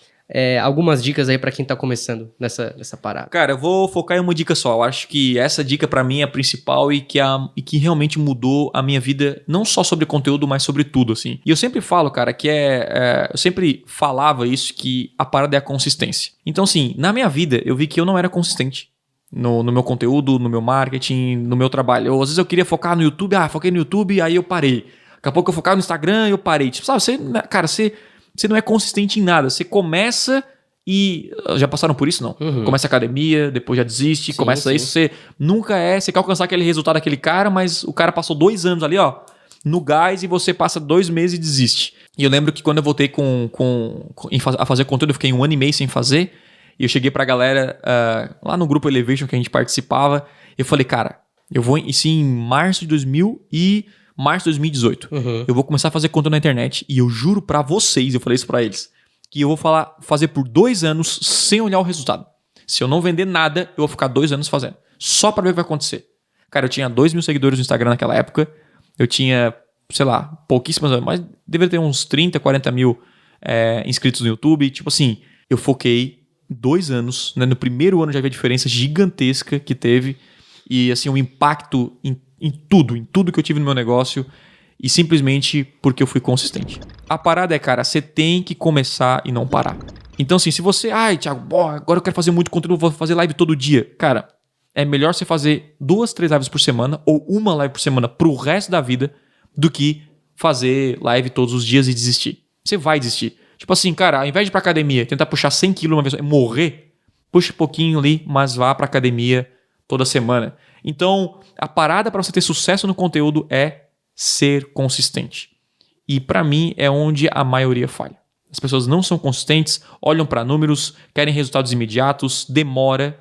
B: algumas dicas aí pra quem tá começando nessa parada.
A: Cara, eu vou focar em uma dica só. Eu acho que essa dica pra mim é a principal e que realmente mudou a minha vida, não só sobre conteúdo, mas sobre tudo, assim. E eu sempre falo, cara, que eu sempre falava isso, que a parada é a consistência. Então, assim, na minha vida, eu vi que eu não era consistente. No meu conteúdo, no meu marketing, no meu trabalho. Às vezes eu queria focar no YouTube, foquei no YouTube, aí eu parei. Daqui a pouco eu focava no Instagram, eu parei. Tipo, sabe, você não é consistente em nada. Você começa e... Já passaram por isso, não? Começa a academia, depois já desiste, começa isso. Você nunca você quer alcançar aquele resultado daquele cara, mas o cara passou 2 anos ali, ó, no gás, e você passa 2 meses e desiste. E eu lembro que quando eu voltei a fazer conteúdo, eu fiquei 1 ano e meio sem fazer. E eu cheguei pra galera lá no grupo Elevation que a gente participava. E eu falei, cara, eu vou isso em março de 2018. Eu vou começar a fazer conteúdo na internet. E eu juro pra vocês, eu falei isso pra eles, que eu vou fazer por 2 anos sem olhar o resultado. Se eu não vender nada, eu vou ficar 2 anos fazendo. Só pra ver o que vai acontecer. Cara, eu tinha 2 mil seguidores no Instagram naquela época. Eu tinha, sei lá, pouquíssimas, mas deveria ter uns 30, 40 mil inscritos no YouTube. Tipo assim, eu foquei 2 anos, né? No primeiro ano já vi a diferença gigantesca que teve e assim o impacto em tudo que eu tive no meu negócio, e simplesmente porque eu fui consistente. A parada é, cara, você tem que começar e não parar. Então assim, se você, Thiago, agora eu quero fazer muito conteúdo, vou fazer live todo dia. Cara, é melhor você fazer 2, 3 lives por semana ou 1 live por semana pro resto da vida do que fazer live todos os dias e desistir. Você vai desistir. Tipo assim, cara, ao invés de ir pra academia, tentar puxar 100 kg uma vez, morrer, puxa um pouquinho ali, mas vá pra academia toda semana. Então, a parada para você ter sucesso no conteúdo é ser consistente. E para mim é onde a maioria falha. As pessoas não são consistentes, olham para números, querem resultados imediatos, demora,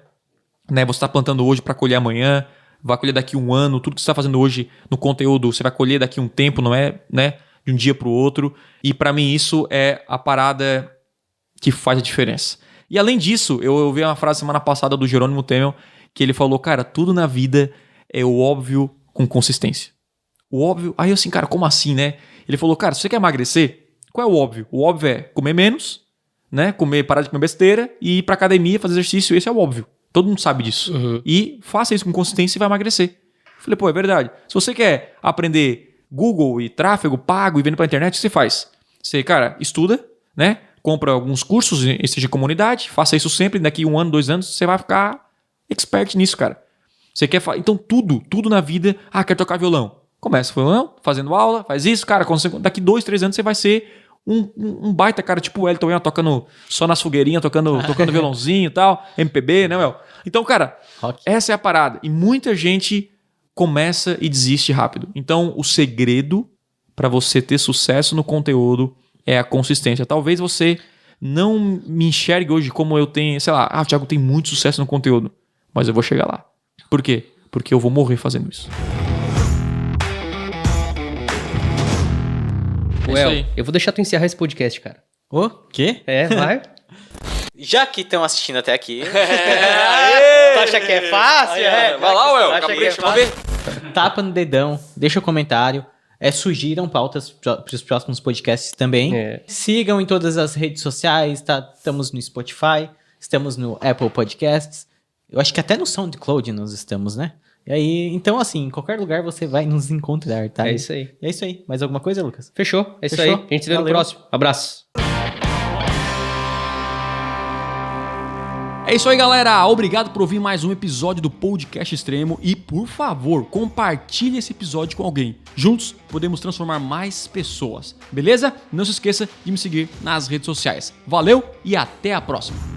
A: né? Você está plantando hoje para colher amanhã, vai colher daqui 1 ano, tudo que você está fazendo hoje no conteúdo, você vai colher daqui um tempo, não é, né? De um dia para o outro. E para mim isso é a parada que faz a diferença. E além disso, eu ouvi uma frase semana passada do Jerônimo Temel, que ele falou, cara, tudo na vida é o óbvio com consistência. O óbvio... Aí eu assim, cara, como assim, né? Ele falou, cara, se você quer emagrecer, qual é o óbvio? O óbvio é comer menos, né? Parar de comer besteira e ir pra academia, fazer exercício. Esse é o óbvio. Todo mundo sabe disso. E faça isso com consistência e vai emagrecer. Eu falei, pô, é verdade. Se você quer aprender Google e tráfego pago e vender pra internet, o que você faz? Você, cara, estuda, né? Compra alguns cursos, seja comunidade, faça isso sempre. Daqui 1 ano, 2 anos, você vai ficar expert nisso, cara. Você quer... Então tudo na vida... Ah, quer tocar violão. Começa o violão, fazendo aula, faz isso, cara. Daqui 2, 3 anos você vai ser um baita, cara, tipo o Elton, tocando só nas fogueirinhas, tocando violãozinho e tal, MPB, né, Well? Então, cara, essa é a parada. E muita gente começa e desiste rápido. Então, o segredo para você ter sucesso no conteúdo é a consistência. Talvez você não me enxergue hoje como eu tenho, sei lá, o Thiago tem muito sucesso no conteúdo, mas eu vou chegar lá. Por quê? Porque eu vou morrer fazendo isso.
B: Well, eu vou deixar tu encerrar esse podcast, cara.
C: O quê?
B: Vai.
C: Já que estão assistindo até aqui...
B: Tu acha que é fácil?
A: Vai lá, Well.
B: Vamos ver.
C: Tapa no dedão, deixa o comentário. Sugiram pautas para os próximos podcasts também. Sigam em todas as redes sociais. Estamos no Spotify, estamos no Apple Podcasts. Eu acho que até no SoundCloud nós estamos, né? E aí, então assim, em qualquer lugar você vai nos encontrar, tá?
B: É isso aí.
C: É isso aí. Mais alguma coisa, Lucas?
B: Fechou. É isso aí. A gente se vê no próximo. Abraço.
A: É isso aí, galera. Obrigado por ouvir mais um episódio do Podcast Extremo e, por favor, compartilhe esse episódio com alguém. Juntos, podemos transformar mais pessoas. Beleza? Não se esqueça de me seguir nas redes sociais. Valeu e até a próxima.